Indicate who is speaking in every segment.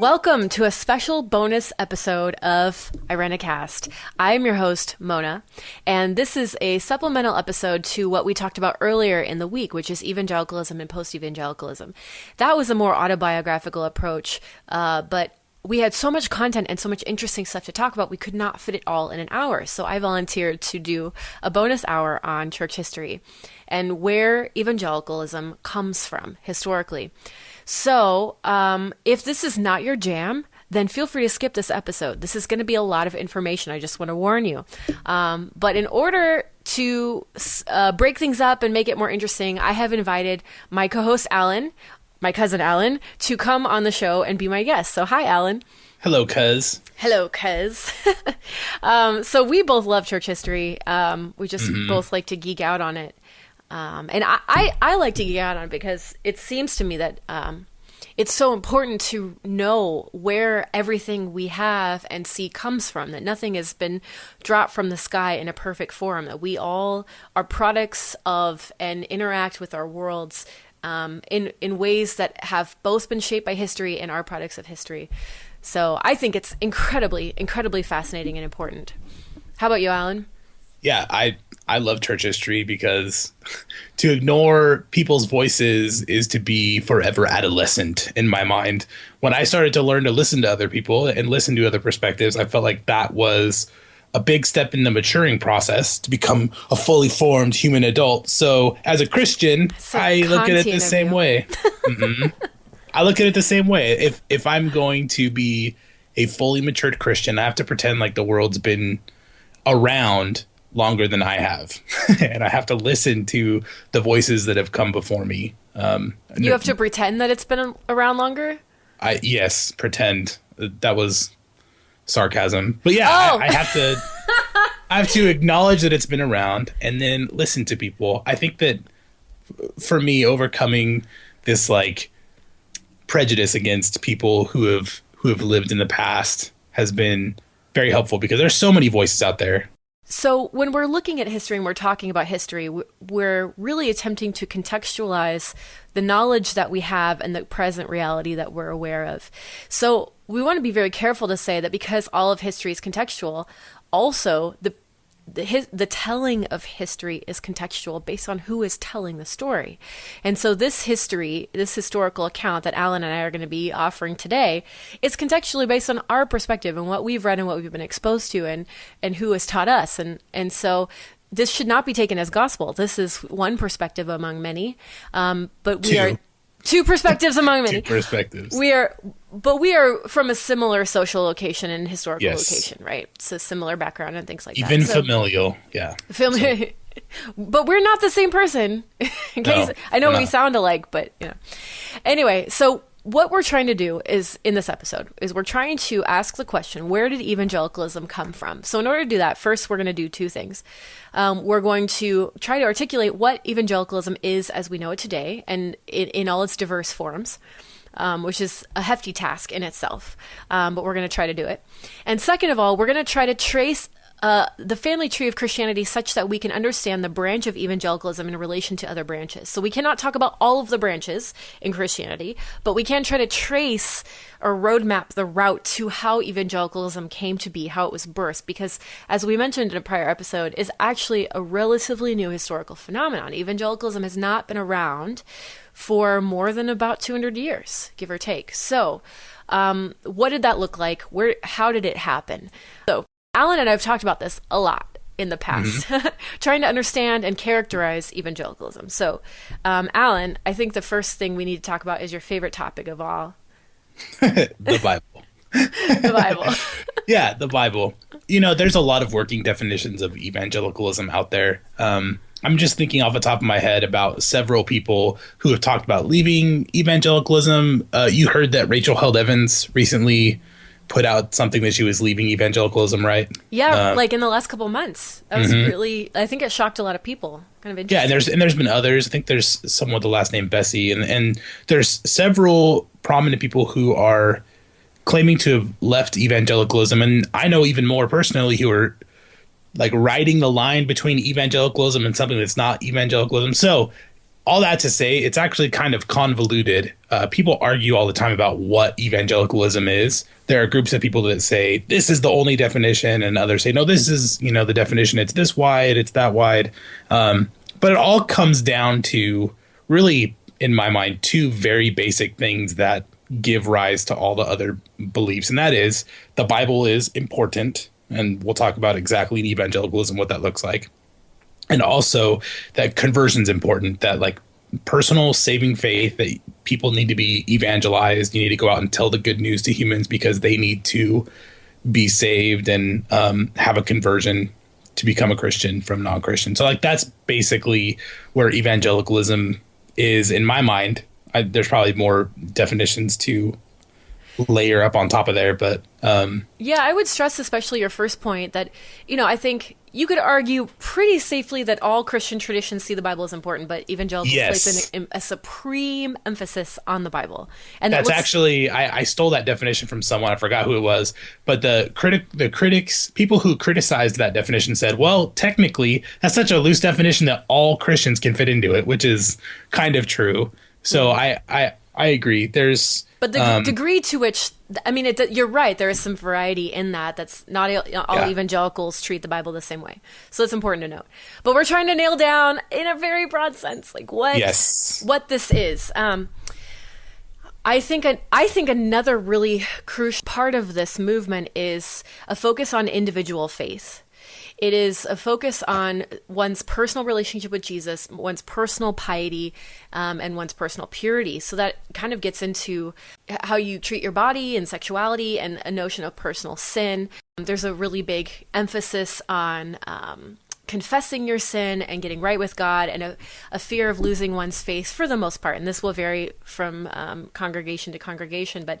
Speaker 1: Welcome to a special bonus episode of Irenicast. I am your host, Mona, and this is a supplemental episode to what we talked about earlier in the week, which is evangelicalism and post-evangelicalism. That was a more autobiographical approach, but we had so much content and so much interesting stuff to talk about, we could not fit it all in an hour. So I volunteered to do a bonus hour on church history and where evangelicalism comes from historically. So if this is not your jam, then feel free to skip this episode. This is going to be a lot of information. I just want to warn you. But in order to break things up and make it more interesting, I have invited my co-host, Alan, my cousin Alan, to come on the show and be my guest. So hi, Alan.
Speaker 2: Hello, cuz.
Speaker 1: Hello, cuz. So we both love church history. We just both like to geek out on it. And I like to geek out on it because it seems to me that it's so important to know where everything we have and see comes from, that nothing has been dropped from the sky in a perfect form, that we all are products of and interact with our worlds in ways that have both been shaped by history and are products of history. So I think it's incredibly, incredibly fascinating and important. How about you, Alan?
Speaker 2: Yeah, I love church history because to ignore people's voices is to be forever adolescent in my mind. When I started to learn to listen to other people and listen to other perspectives, I felt like that was a big step in the maturing process to become a fully formed human adult. So as a Christian, I look at it the same way. I look at it the same way. If I'm going to be a fully matured Christian, I have to pretend like the world's been around longer than I have. And I have to listen to the voices that have come before me.
Speaker 1: You have to pretend that it's been around longer?
Speaker 2: Yes, pretend. That was sarcasm. But yeah, I have to acknowledge that it's been around and then listen to people. I think that for me, overcoming this like prejudice against people who have lived in the past has been very helpful because there's so many voices out there.
Speaker 1: So when we're looking at history and we're talking about history, we're really attempting to contextualize the knowledge that we have and the present reality that we're aware of. So we want to be very careful to say that because all of history is contextual, also the telling of history is contextual based on who is telling the story. And so this historical account that Alan and I are going to be offering today is contextually based on our perspective and what we've read and what we've been exposed to and who has taught us. And so this should not be taken as gospel. This is one perspective among many, but we are two perspectives among many.
Speaker 2: Two perspectives.
Speaker 1: We are from a similar social location and historical location, right? So similar background and things like that.
Speaker 2: Even familial, yeah.
Speaker 1: But we're not the same person. In case I know we sound alike, but you know. Anyway, so what we're trying to do is in this episode is we're trying to ask the question, where did evangelicalism come from? So in order to do that, first we're going to do two things. We're going to try to articulate what evangelicalism is as we know it today and in all its diverse forms. Which is a hefty task in itself, but we're going to try to do it. And second of all, we're going to try to trace the family tree of Christianity such that we can understand the branch of evangelicalism in relation to other branches. So we cannot talk about all of the branches in Christianity, but we can try to trace or roadmap the route to how evangelicalism came to be, how it was birthed, because as we mentioned in a prior episode, is actually a relatively new historical phenomenon. Evangelicalism has not been around for more than about 200 years, give or take. So what did that look like? How did it happen? So Alan and I have talked about this a lot in the past, trying to understand and characterize evangelicalism. So Alan, I think the first thing we need to talk about is your favorite topic of all.
Speaker 2: The Bible.
Speaker 1: The Bible.
Speaker 2: Yeah, the Bible. You know, there's a lot of working definitions of evangelicalism out there. I'm just thinking off the top of my head about several people who have talked about leaving evangelicalism. You heard that Rachel Held Evans recently put out something that she was leaving evangelicalism, right?
Speaker 1: Yeah, like in the last couple of months. That was really, I think it shocked a lot of people. Kind of interesting.
Speaker 2: Yeah, and there's been others. I think there's someone with the last name Bessie, and there's several prominent people who are claiming to have left evangelicalism, and I know even more personally who are like riding the line between evangelicalism and something that's not evangelicalism. So all that to say, it's actually kind of convoluted. People argue all the time about what evangelicalism is. There are groups of people that say this is the only definition, and others say no, this is the definition. It's this wide, it's that wide. But it all comes down to really, in my mind, two very basic things that give rise to all the other beliefs, and that is the Bible is important, and we'll talk about exactly in evangelicalism what that looks like. And also that conversion's important, that like personal saving faith, that people need to be evangelized. You need to go out and tell the good news to humans because they need to be saved and have a conversion to become a Christian from non-Christian. So like that's basically where evangelicalism is in my mind. There's probably more definitions to layer up on top of there, but
Speaker 1: yeah, I would stress especially your first point that I think you could argue pretty safely that all Christian traditions see the Bible as important, but evangelicals place a supreme emphasis on the Bible. And
Speaker 2: that's actually I stole that definition from someone. I forgot who it was, but the critics, people who criticized that definition said, well, technically that's such a loose definition that all Christians can fit into it, which is kind of true. So I agree.
Speaker 1: But the degree to which, you're right. There is some variety in that. That's not all evangelicals treat the Bible the same way. So it's important to note. But we're trying to nail down in a very broad sense, like what this is. I think another really crucial part of this movement is a focus on individual faith. It is a focus on one's personal relationship with Jesus, one's personal piety, and one's personal purity. So that kind of gets into how you treat your body and sexuality and a notion of personal sin. There's a really big emphasis on confessing your sin and getting right with God, and a fear of losing one's faith for the most part. And this will vary from congregation to congregation, but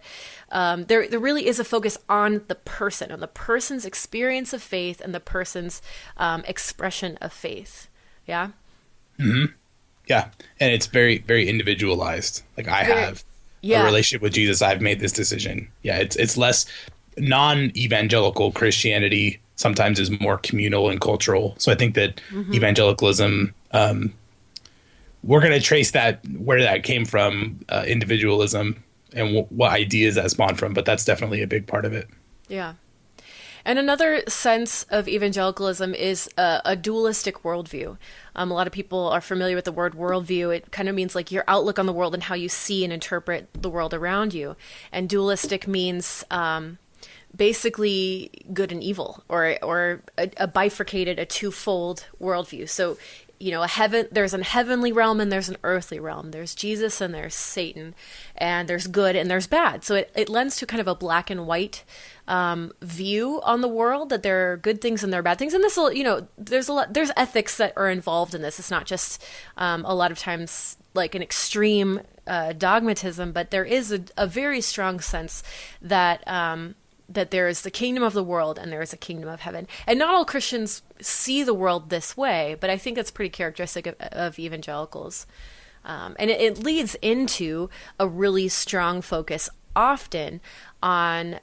Speaker 1: there really is a focus on the person, on the person's experience of faith and the person's expression of faith. Yeah?
Speaker 2: Mm-hmm. Yeah. And it's very, very individualized. Like I have a relationship with Jesus. I've made this decision. Yeah. It's less non-evangelical Christianity sometimes is more communal and cultural. So I think that evangelicalism, we're going to trace where that came from, individualism and what ideas that spawned from, but that's definitely a big part of it.
Speaker 1: Yeah. And another sense of evangelicalism is a dualistic worldview. A lot of people are familiar with the word worldview. It kind of means like your outlook on the world and how you see and interpret the world around you. And dualistic means basically good and evil, or a bifurcated, a twofold worldview. So, there's an heavenly realm and there's an earthly realm. There's Jesus and there's Satan, and there's good and there's bad. So it lends to kind of a black and white view on the world, that there are good things and there are bad things. And this will, there's ethics that are involved in this. It's not just a lot of times like an extreme dogmatism, but there is a very strong sense that that there is the kingdom of the world and there is a kingdom of heaven. And not all Christians see the world this way, but I think that's pretty characteristic of evangelicals. And it leads into a really strong focus often on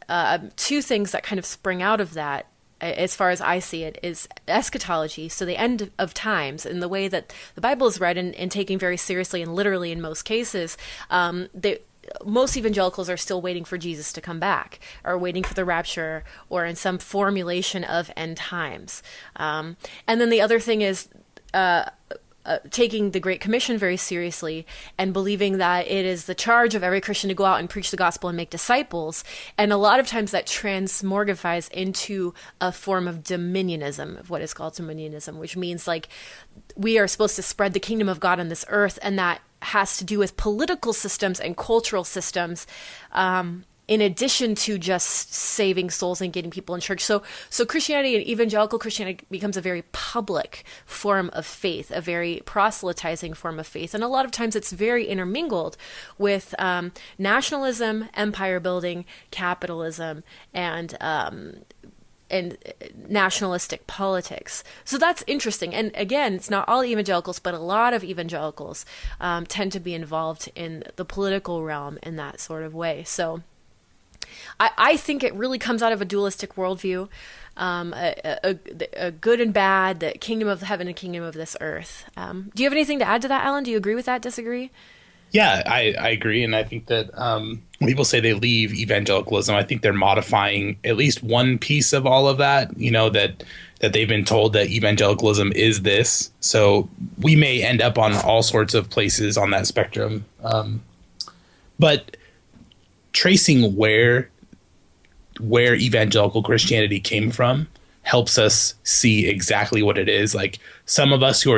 Speaker 1: two things that kind of spring out of that, as far as I see it, is eschatology, so the end of times, and the way that the Bible is read and taken very seriously and literally in most cases. Most evangelicals are still waiting for Jesus to come back, or waiting for the rapture, or in some formulation of end times. And then the other thing is taking the Great Commission very seriously and believing that it is the charge of every Christian to go out and preach the gospel and make disciples. And a lot of times that transmorgifies into a form of dominionism, of what is called dominionism, which means like we are supposed to spread the kingdom of God on this earth, and that has to do with political systems and cultural systems, in addition to just saving souls and getting people in church. So Christianity and evangelical Christianity becomes a very public form of faith, a very proselytizing form of faith. And a lot of times it's very intermingled with nationalism, empire building, capitalism, and nationalistic politics. So that's interesting. And again, it's not all evangelicals, but a lot of evangelicals tend to be involved in the political realm in that sort of way. So I think it really comes out of a dualistic worldview, a good and bad, the kingdom of heaven and kingdom of this earth. Do you have anything to add to that, Alan? Do you agree with that, disagree?
Speaker 2: Yeah, I agree. And I think that when people say they leave evangelicalism, I think they're modifying at least one piece of all of that, that they've been told that evangelicalism is this. So we may end up on all sorts of places on that spectrum. But tracing where evangelical Christianity came from helps us see exactly what it is. Like some of us who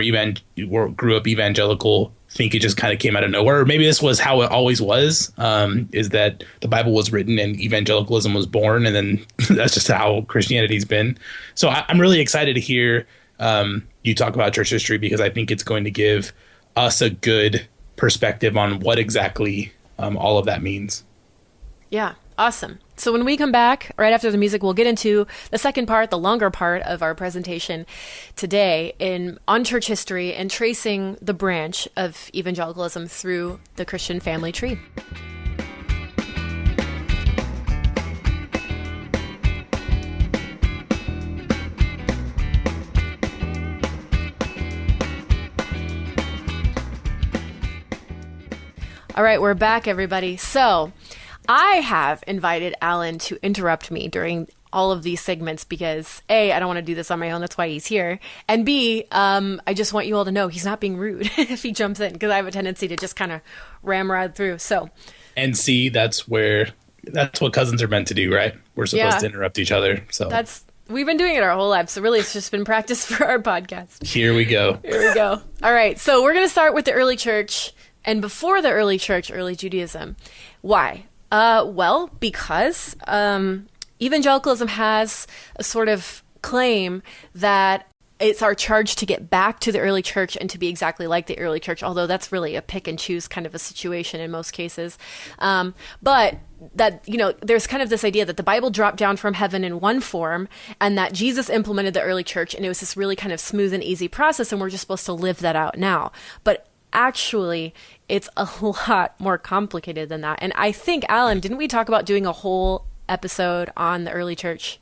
Speaker 2: grew up evangelical think it just kind of came out of nowhere. Or maybe this was how it always was, is that the Bible was written and evangelicalism was born, and then that's just how Christianity's been. So I'm really excited to hear you talk about church history, because I think it's going to give us a good perspective on what exactly all of that means.
Speaker 1: Yeah, awesome. So when we come back, right after the music, we'll get into the second part, the longer part of our presentation today on church history and tracing the branch of evangelicalism through the Christian family tree. All right, we're back, everybody. So I have invited Alan to interrupt me during all of these segments because A, I don't want to do this on my own. That's why he's here. And B, I just want you all to know he's not being rude if he jumps in, because I have a tendency to just kind of ramrod through. So,
Speaker 2: and C, that's what cousins are meant to do, right? We're supposed to interrupt each other. So we've been doing it our whole lives. So really, it's just been practice for our podcast. Here we go.
Speaker 1: All right. So we're going to start with the early church. And before the early church, early Judaism. Why? Well, because evangelicalism has a sort of claim that it's our charge to get back to the early church and to be exactly like the early church, although that's really a pick and choose kind of a situation in most cases. But that, there's kind of this idea that the Bible dropped down from heaven in one form and that Jesus implemented the early church, and it was this really kind of smooth and easy process, and we're just supposed to live that out now. But actually, it's a lot more complicated than that. And I think, Alan, didn't we talk about doing a whole episode on the early church?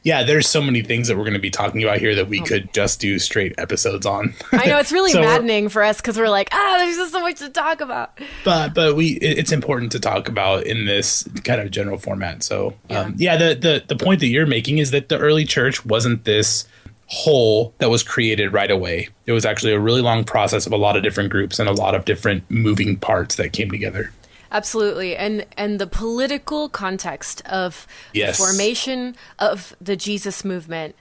Speaker 2: Yeah, there's so many things that we're going to be talking about here that we could just do straight episodes on.
Speaker 1: I know, it's really maddening for us because we're like, there's just so much to talk about.
Speaker 2: But it's important to talk about in this kind of general format. So, the point that you're making is that the early church wasn't this whole that was created right away. It was actually a really long process of a lot of different groups and a lot of different moving parts that came together.
Speaker 1: Absolutely. And the political context of the formation of the Jesus movement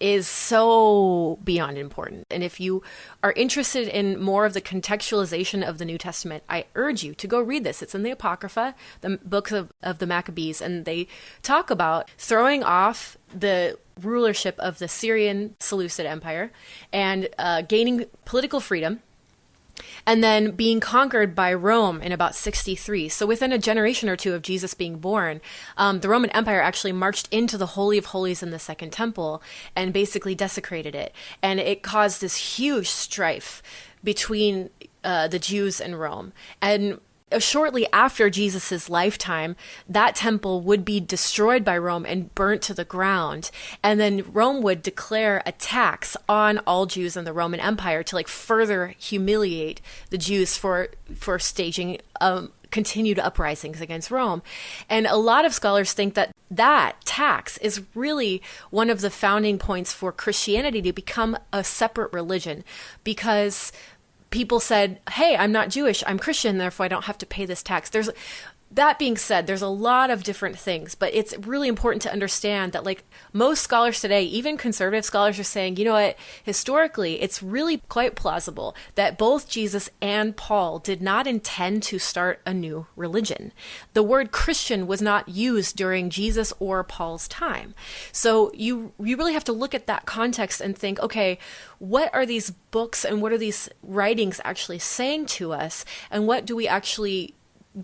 Speaker 1: is so beyond important. And if you are interested in more of the contextualization of the New Testament, I urge you to go read this. It's in the Apocrypha, the books of the Maccabees, and they talk about throwing off the rulership of the Syrian Seleucid Empire and gaining political freedom, and then being conquered by Rome in about 63. So within a generation or two of Jesus being born, the Roman Empire actually marched into the Holy of Holies in the Second Temple and basically desecrated it. And it caused this huge strife between the Jews and Rome. And shortly after Jesus's lifetime, that temple would be destroyed by Rome and burnt to the ground. And then Rome would declare a tax on all Jews in the Roman Empire to further humiliate the Jews for staging continued uprisings against Rome. And a lot of scholars think that tax is really one of the founding points for Christianity to become a separate religion, because people said, hey, I'm not Jewish, I'm Christian, therefore I don't have to pay this tax. That being said, there's a lot of different things, but it's really important to understand that most scholars today, even conservative scholars, are saying, you know what, historically, it's really quite plausible that both Jesus and Paul did not intend to start a new religion. The word Christian was not used during Jesus or Paul's time. So you really have to look at that context and think, okay, what are these books and what are these writings actually saying to us? And what do we actually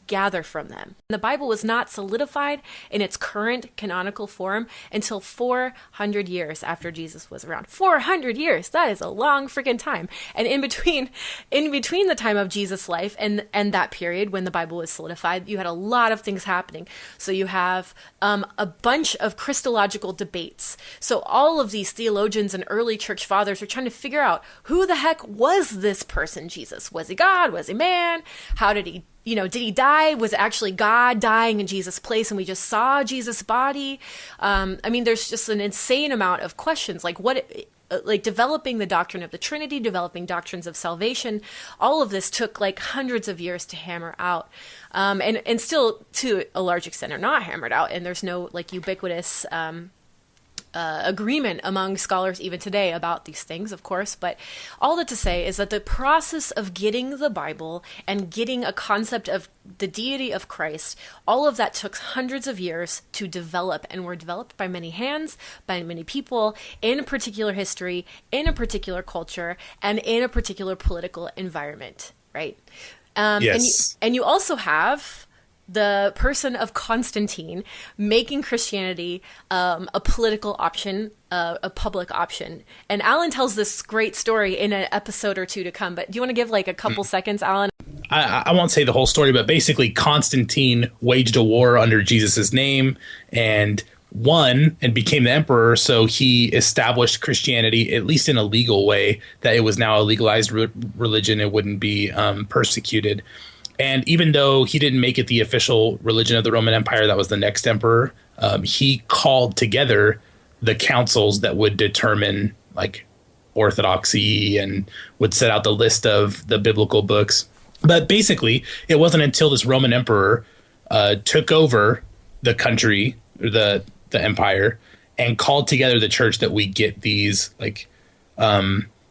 Speaker 1: gather from them. The Bible was not solidified in its current canonical form until 400 years after Jesus was around. 400 years! That is a long freaking time. And in between the time of Jesus' life and that period when the Bible was solidified, you had a lot of things happening. So you have a bunch of Christological debates. So all of these theologians and early church fathers are trying to figure out, who the heck was this person, Jesus? Was he God? Was he man? How did he, did he die? Was it actually God dying in Jesus' place and we just saw Jesus' body? There's just an insane amount of questions, like developing the doctrine of the Trinity, developing doctrines of salvation. All of this took like hundreds of years to hammer out. And still to a large extent are not hammered out. And there's no like ubiquitous agreement among scholars even today about these things, of course. But all that to say is that the process of getting the Bible and getting a concept of the deity of Christ, all of that took hundreds of years to develop, and were developed by many hands, by many people, in a particular history, in a particular culture, and in a particular political environment, right?
Speaker 2: Yes.
Speaker 1: And you also have the person of Constantine making Christianity a political option, a public option. And Alan tells this great story in an episode or two to come. But do you want to give like a couple seconds, Alan?
Speaker 2: I won't say the whole story, but basically Constantine waged a war under Jesus's name and won and became the emperor. So he established Christianity, at least in a legal way, that it was now a legalized religion. It wouldn't be persecuted. And even though he didn't make it the official religion of the Roman Empire, that was the next emperor, he called together the councils that would determine like orthodoxy and would set out the list of the biblical books. But basically, it wasn't until this Roman emperor took over the country, or the empire, and called together the church that we get these like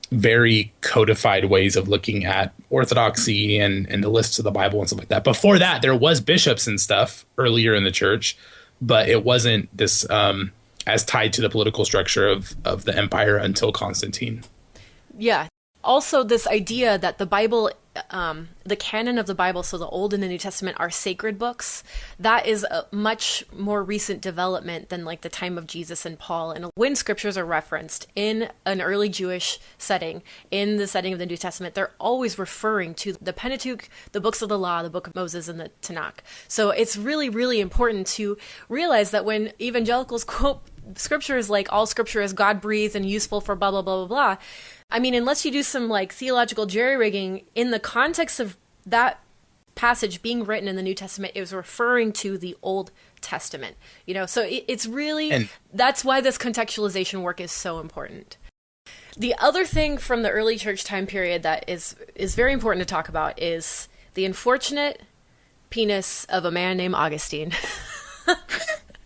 Speaker 2: very codified ways of looking at orthodoxy and the lists of the Bible and stuff like that. Before that, there was bishops and stuff earlier in the church, but it wasn't this as tied to the political structure of the empire until Constantine.
Speaker 1: Yeah. Also, this idea that the Bible, the canon of the Bible, so the Old and the New Testament, are sacred books, that is a much more recent development than like the time of Jesus and Paul. And when scriptures are referenced in an early Jewish setting, in the setting of the New Testament, they're always referring to the Pentateuch, the books of the law, the book of Moses, and the Tanakh. So it's really, really important to realize that when evangelicals quote scriptures like all scripture is God-breathed and useful for blah, blah, blah, blah, blah, I mean, unless you do some like theological jerry-rigging, in the context of that passage being written in the New Testament, it was referring to the Old Testament, so it's really, that's why this contextualization work is so important. The other thing from the early church time period that is very important to talk about is the unfortunate penis of a man named Augustine.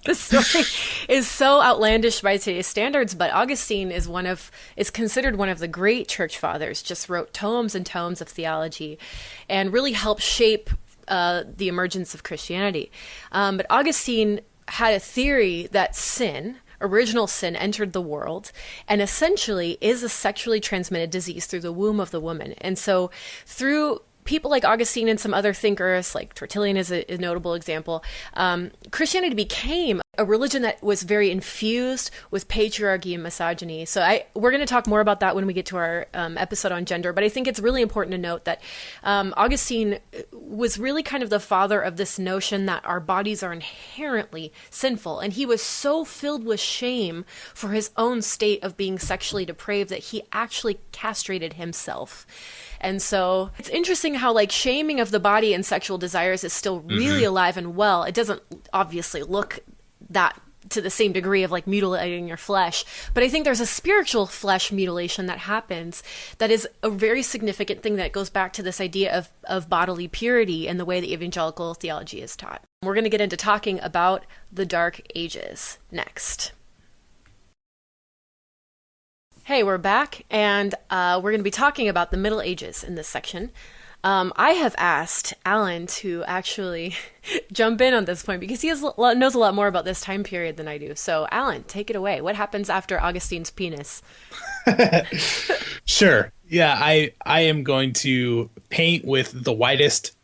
Speaker 1: The story is so outlandish by today's standards, but Augustine is considered one of the great church fathers, just wrote tomes and tomes of theology and really helped shape the emergence of Christianity. But Augustine had a theory that original sin, entered the world and essentially is a sexually transmitted disease through the womb of the woman. And so through people like Augustine and some other thinkers, like Tertullian is a notable example, Christianity became a religion that was very infused with patriarchy and misogyny. So we're going to talk more about that when we get to our episode on gender, but I think it's really important to note that Augustine was really kind of the father of this notion that our bodies are inherently sinful, and he was so filled with shame for his own state of being sexually depraved that he actually castrated himself. And so it's interesting how like shaming of the body and sexual desires is still really alive and well. It doesn't obviously look that to the same degree of like mutilating your flesh, but I think there's a spiritual flesh mutilation that happens that is a very significant thing that goes back to this idea of bodily purity and the way that evangelical theology is taught. We're going to get into talking about the Dark Ages next. Hey, we're back, and we're going to be talking about the Middle Ages in this section. I have asked Alan to actually jump in on this point because he knows a lot more about this time period than I do. So, Alan, take it away. What happens after Augustine's penis?
Speaker 2: Sure. Yeah, I am going to paint with the widest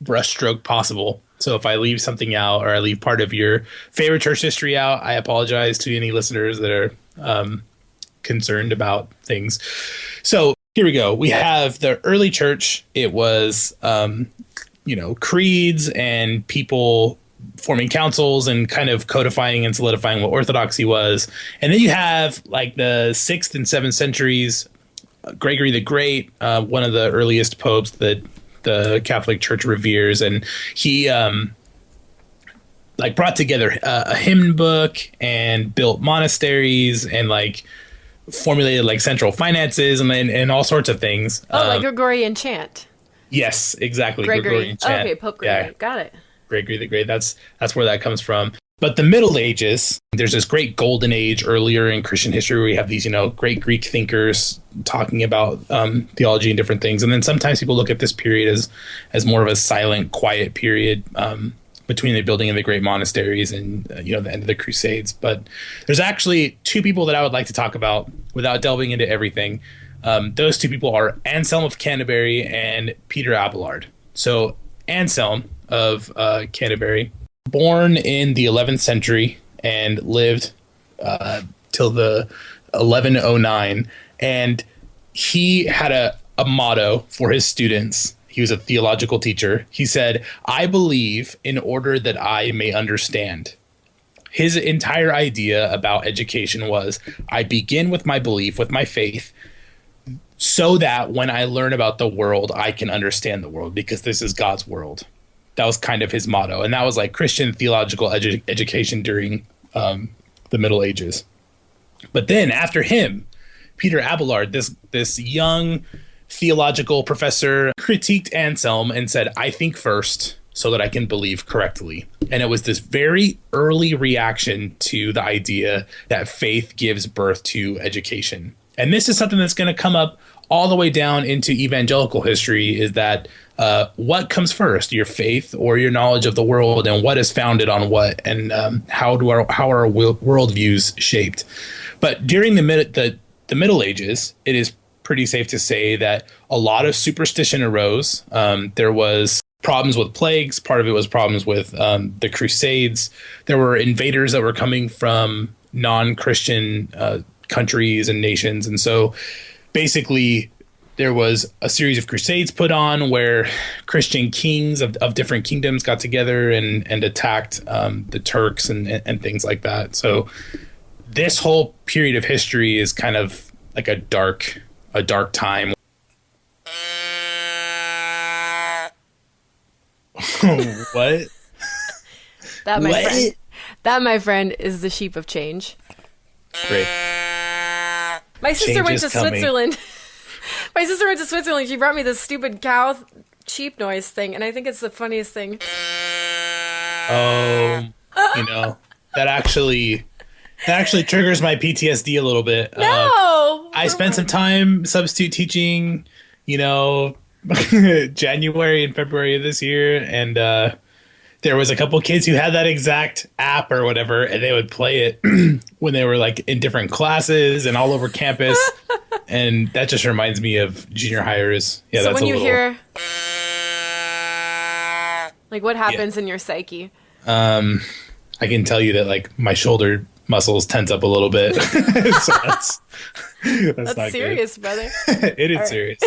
Speaker 2: brushstroke possible. So if I leave something out or I leave part of your favorite church history out, I apologize to any listeners that are concerned about things. So here we go. We have the early church. It was, creeds and people forming councils and kind of codifying and solidifying what orthodoxy was. And then you have like the 6th and 7th centuries, Gregory the Great, one of the earliest popes that the Catholic Church reveres, and he brought together a hymn book and built monasteries and formulated central finances and all sorts of things.
Speaker 1: Like Gregorian chant.
Speaker 2: Yes, exactly.
Speaker 1: Gregorian chant.
Speaker 2: Okay,
Speaker 1: Pope Gregory. Yeah. Got it.
Speaker 2: Gregory the Great. That's where that comes from. But the Middle Ages, there's this great golden age earlier in Christian history where we have these, great Greek thinkers talking about theology and different things. And then sometimes people look at this period as more of a silent, quiet period between the building of the great monasteries and, the end of the Crusades. But there's actually two people that I would like to talk about without delving into everything. Those two people are Anselm of Canterbury and Peter Abelard. So Anselm of Canterbury, born in the 11th century and lived till the 1109. And he had a motto for his students. He was a theological teacher. He said, "I believe in order that I may understand." His entire idea about education was, I begin with my belief, with my faith, so that when I learn about the world, I can understand the world because this is God's world. That was kind of his motto. And that was like Christian theological education during the Middle Ages. But then after him, Peter Abelard, this young theological professor, critiqued Anselm and said, I think first so that I can believe correctly. And it was this very early reaction to the idea that faith gives birth to education. And this is something that's going to come up all the way down into evangelical history, is that what comes first, your faith or your knowledge of the world, and what is founded on what, and how are our worldviews shaped. But during the Middle Ages, it is pretty safe to say that a lot of superstition arose. There was problems with plagues. Part of it was problems with the Crusades. There were invaders that were coming from non-Christian countries and nations. And so basically there was a series of crusades put on where Christian kings of different kingdoms got together and attacked the Turks and things like that. So this whole period of history is kind of like a dark time. What?
Speaker 1: That, my friend, is the sheep of change.
Speaker 2: Great.
Speaker 1: My sister went to Switzerland. My sister went to Switzerland. She brought me this stupid cow sheep noise thing, and I think it's the funniest thing.
Speaker 2: Oh, that actually triggers my PTSD a little bit.
Speaker 1: No,
Speaker 2: I spent some time substitute teaching, January and February of this year, and there was a couple kids who had that exact app or whatever, and they would play it when they were like in different classes and all over campus. And that just reminds me of junior hires. Yeah,
Speaker 1: so
Speaker 2: that's
Speaker 1: when you hear, like, what happens in your psyche?
Speaker 2: I can tell you that like my shoulder muscles tense up a little bit. So that's not
Speaker 1: serious,
Speaker 2: good.
Speaker 1: Brother.
Speaker 2: It is serious.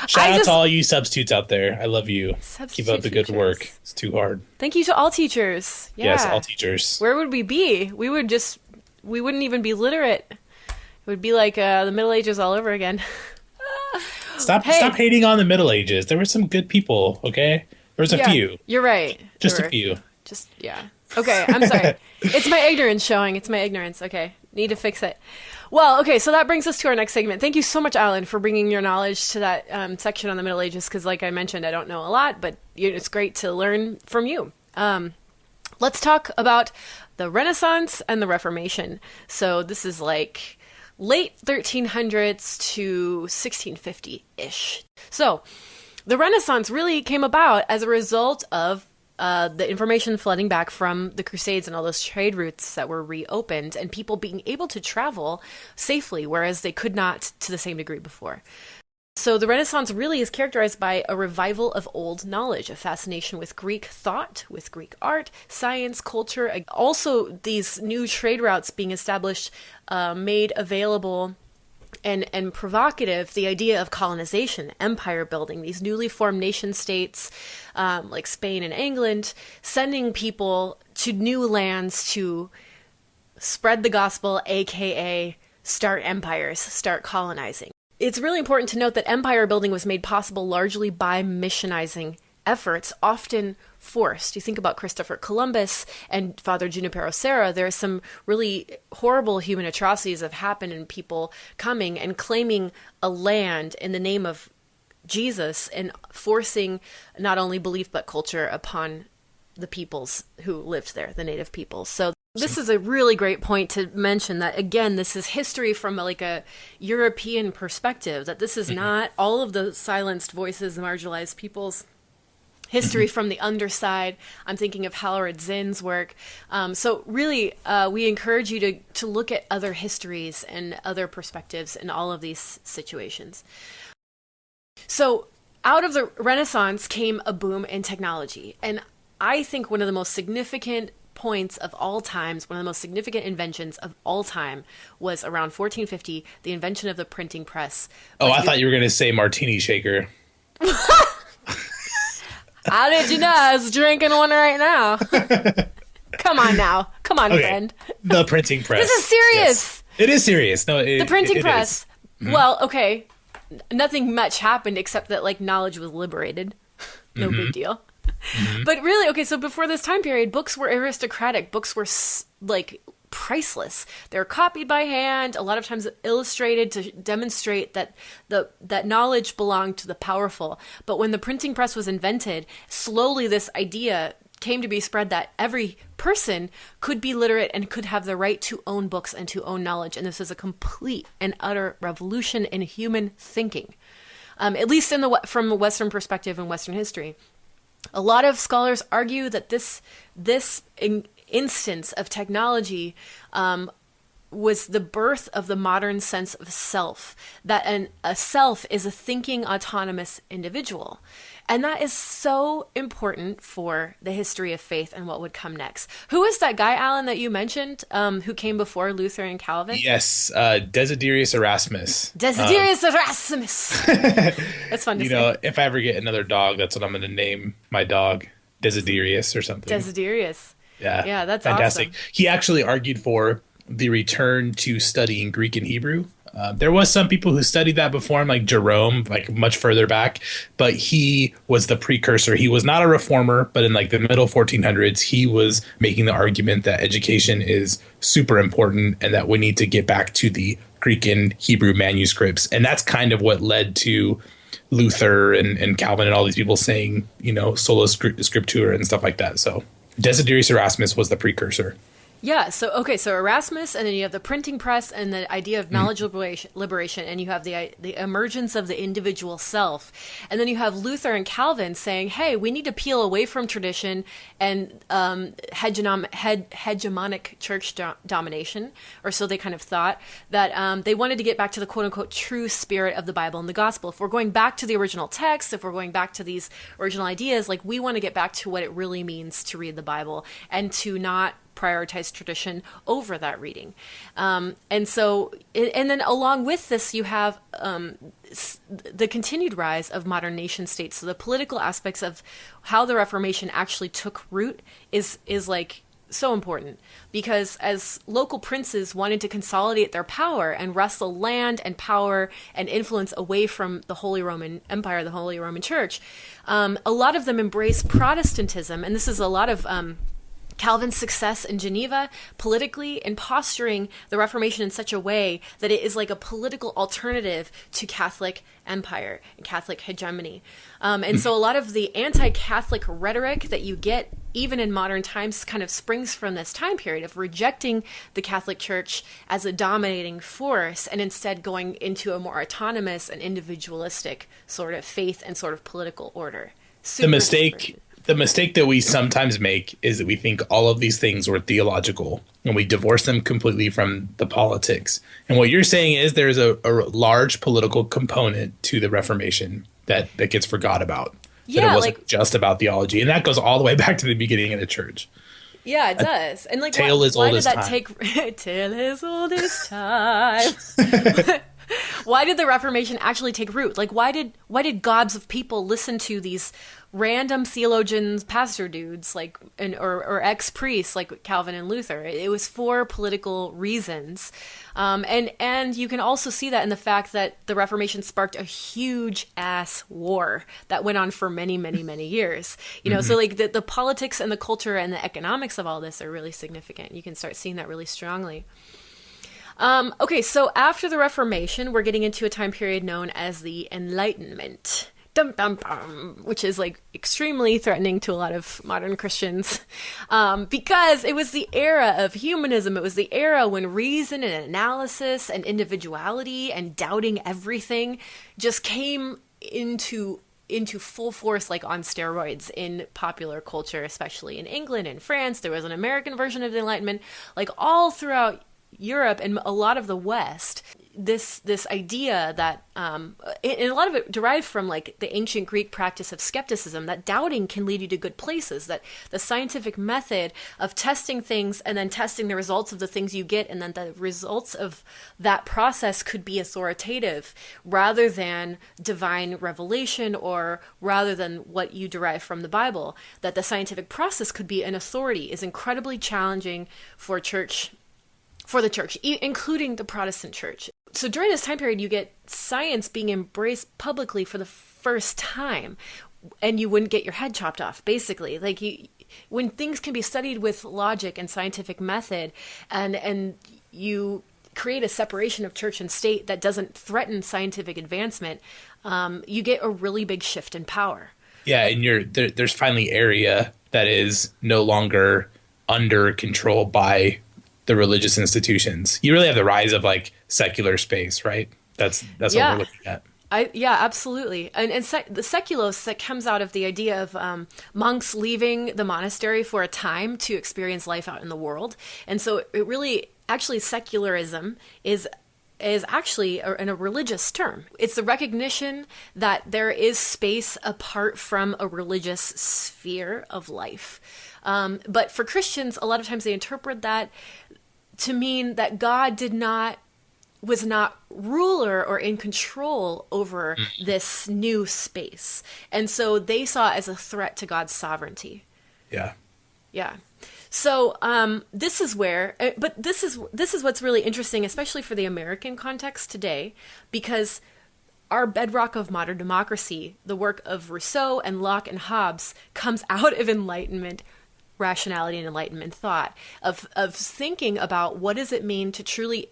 Speaker 2: Shout out to all you substitutes out there. I love you. Keep up the good work. It's too hard.
Speaker 1: Thank you to all teachers. Yeah.
Speaker 2: Yes, all teachers.
Speaker 1: Where would we be? We wouldn't even be literate. It would be like the Middle Ages all over again.
Speaker 2: Stop hating on the Middle Ages. There were some good people, okay? There was a few.
Speaker 1: You're right.
Speaker 2: Just a few.
Speaker 1: Okay, I'm sorry. It's my ignorance showing. It's my ignorance. Okay, need to fix it. Well, okay, so that brings us to our next segment. Thank you so much, Alan, for bringing your knowledge to that section on the Middle Ages, because like I mentioned, I don't know a lot, but it's great to learn from you. Let's talk about the Renaissance and the Reformation. So this is like late 1300s to 1650-ish. So the Renaissance really came about as a result of the information flooding back from the Crusades and all those trade routes that were reopened, and people being able to travel safely, whereas they could not to the same degree before. So the Renaissance really is characterized by a revival of old knowledge, a fascination with Greek thought, with Greek art, science, culture. Also, these new trade routes being established made available and provocative the idea of colonization, empire building, these newly formed nation states like Spain and England, sending people to new lands to spread the gospel, aka start empires, start colonizing. It's really important to note that empire building was made possible largely by missionizing efforts, often forced. You think about Christopher Columbus and Father Junipero Serra, there are some really horrible human atrocities that have happened in people coming and claiming a land in the name of Jesus and forcing not only belief but culture upon the peoples who lived there, the native peoples. So this is a really great point to mention that, again, this is history from like a European perspective, that this is not all of the silenced voices, the marginalized peoples, history from the underside. I'm thinking of Howard Zinn's work. So really, we encourage you to look at other histories and other perspectives in all of these situations. So out of the Renaissance came a boom in technology. And I think one of the most significant points of all times, one of the most significant inventions of all time was around 1450, the invention of the printing press.
Speaker 2: Oh, I thought you were going to say martini shaker.
Speaker 1: How did you know I was drinking one right now? Come on now. Come on, friend.
Speaker 2: The printing press.
Speaker 1: This is serious.
Speaker 2: Yes. It is serious. No,
Speaker 1: the printing press. Mm-hmm. Well, okay. Nothing much happened except that like knowledge was liberated. No big deal. Mm-hmm. But really, okay, so before this time period, books were aristocratic. Books were like priceless. They're copied by hand, a lot of times illustrated to demonstrate that that knowledge belonged to the powerful. But when the printing press was invented, slowly this idea came to be spread that every person could be literate and could have the right to own books and to own knowledge. And this is a complete and utter revolution in human thinking, at least from a Western perspective in Western history. A lot of scholars argue that this instance of technology was the birth of the modern sense of self, that a self is a thinking, autonomous individual. And that is so important for the history of faith and what would come next. Who is that guy, Alan, that you mentioned, who came before Luther and Calvin?
Speaker 2: Yes, Desiderius Erasmus.
Speaker 1: Desiderius Erasmus. That's fun to say.
Speaker 2: You know, if I ever get another dog, that's what I'm going to name my dog, Desiderius or something.
Speaker 1: Desiderius.
Speaker 2: Yeah,
Speaker 1: that's
Speaker 2: fantastic.
Speaker 1: Awesome.
Speaker 2: He actually argued for the return to studying Greek and Hebrew. There was some people who studied that before him, like Jerome, like much further back, but he was the precursor. He was not a reformer, but in like the middle 1400s, he was making the argument that education is super important and that we need to get back to the Greek and Hebrew manuscripts. And that's kind of what led to Luther and Calvin and all these people saying, you know, sola scriptura and stuff like that. So Desiderius Erasmus was the precursor.
Speaker 1: Yeah, so Erasmus, and then you have the printing press and the idea of knowledge liberation, and you have the emergence of the individual self. And then you have Luther and Calvin saying, hey, we need to peel away from tradition and hegemonic church domination, or so they kind of thought, that they wanted to get back to the quote-unquote true spirit of the Bible and the gospel. If we're going back to the original text, if we're going back to these original ideas, like we want to get back to what it really means to read the Bible and to not prioritize tradition over that reading. And then along with this, you have the continued rise of modern nation states. So the political aspects of how the Reformation actually took root is like so important, because as local princes wanted to consolidate their power and wrestle land and power and influence away from the Holy Roman Empire, the Holy Roman Church, a lot of them embraced Protestantism. And this is a lot of Calvin's success in Geneva politically in posturing the Reformation in such a way that it is like a political alternative to Catholic empire and Catholic hegemony. And so a lot of the anti-Catholic rhetoric that you get even in modern times kind of springs from this time period of rejecting the Catholic Church as a dominating force and instead going into a more autonomous and individualistic sort of faith and sort of political order.
Speaker 2: The mistake that we sometimes make is that we think all of these things were theological and we divorce them completely from the politics. And what you're saying is there's a large political component to the Reformation that gets forgot about.
Speaker 1: Yeah,
Speaker 2: that it wasn't just about theology. And that goes all the way back to the beginning of the church.
Speaker 1: Yeah, it does. And like,
Speaker 2: tale as old as time.
Speaker 1: Tale as old as time. Why did the Reformation actually take root? Like, why did gobs of people listen to these random theologians, pastor dudes, like, or ex-priests like Calvin and Luther? It was for political reasons. And you can also see that in the fact that the Reformation sparked a huge ass war that went on for many, many, many years. You know, so like the politics and the culture and the economics of all this are really significant. You can start seeing that really strongly. Okay, so after the Reformation, we're getting into a time period known as the Enlightenment. Dum, dum, dum, which is like extremely threatening to a lot of modern Christians, because it was the era of humanism. It was the era when reason and analysis and individuality and doubting everything just came into full force, like on steroids, in popular culture, especially in England and France. There was an American version of the Enlightenment, like all throughout Europe and a lot of the West. This idea that, and a lot of it derived from like the ancient Greek practice of skepticism, that doubting can lead you to good places, that the scientific method of testing things and then testing the results of the things you get, and then the results of that process could be authoritative rather than divine revelation or rather than what you derive from the Bible, that the scientific process could be an authority is incredibly challenging for the church, including the Protestant church. So during this time period, you get science being embraced publicly for the first time, and you wouldn't get your head chopped off, basically. Like, when things can be studied with logic and scientific method, and you create a separation of church and state that doesn't threaten scientific advancement, you get a really big shift in power.
Speaker 2: Yeah, and there's finally area that is no longer under control by the religious institutions. You really have the rise of like secular space, right? That's what we're looking at.
Speaker 1: Yeah, absolutely. And the seculos that comes out of the idea of monks leaving the monastery for a time to experience life out in the world. And so it really, actually, secularism is actually a religious term. It's the recognition that there is space apart from a religious sphere of life. But for Christians, a lot of times they interpret that to mean that God was not ruler or in control over this new space. And so they saw it as a threat to God's sovereignty.
Speaker 2: Yeah.
Speaker 1: Yeah. So this is where, but this is what's really interesting, especially for the American context today, because our bedrock of modern democracy, the work of Rousseau and Locke and Hobbes, comes out of Enlightenment rationality and Enlightenment thought of thinking about what does it mean to truly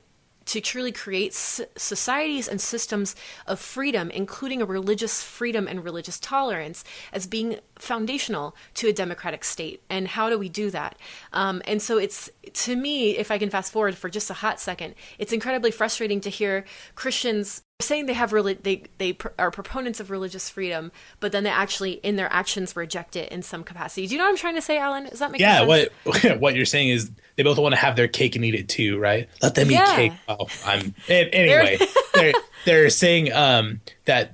Speaker 1: create societies and systems of freedom, including a religious freedom and religious tolerance, as being foundational to a democratic state. And how do we do that? And so it's, to me, if I can fast forward for just a hot second, it's incredibly frustrating to hear Christians saying they have they are proponents of religious freedom, but then they actually in their actions reject it in some capacity. Do you know what I'm trying to say, Alan? Does that make sense?
Speaker 2: Yeah, what you're saying is they both want to have their cake and eat it too, right? Let them eat cake. Oh, anyway. they're saying that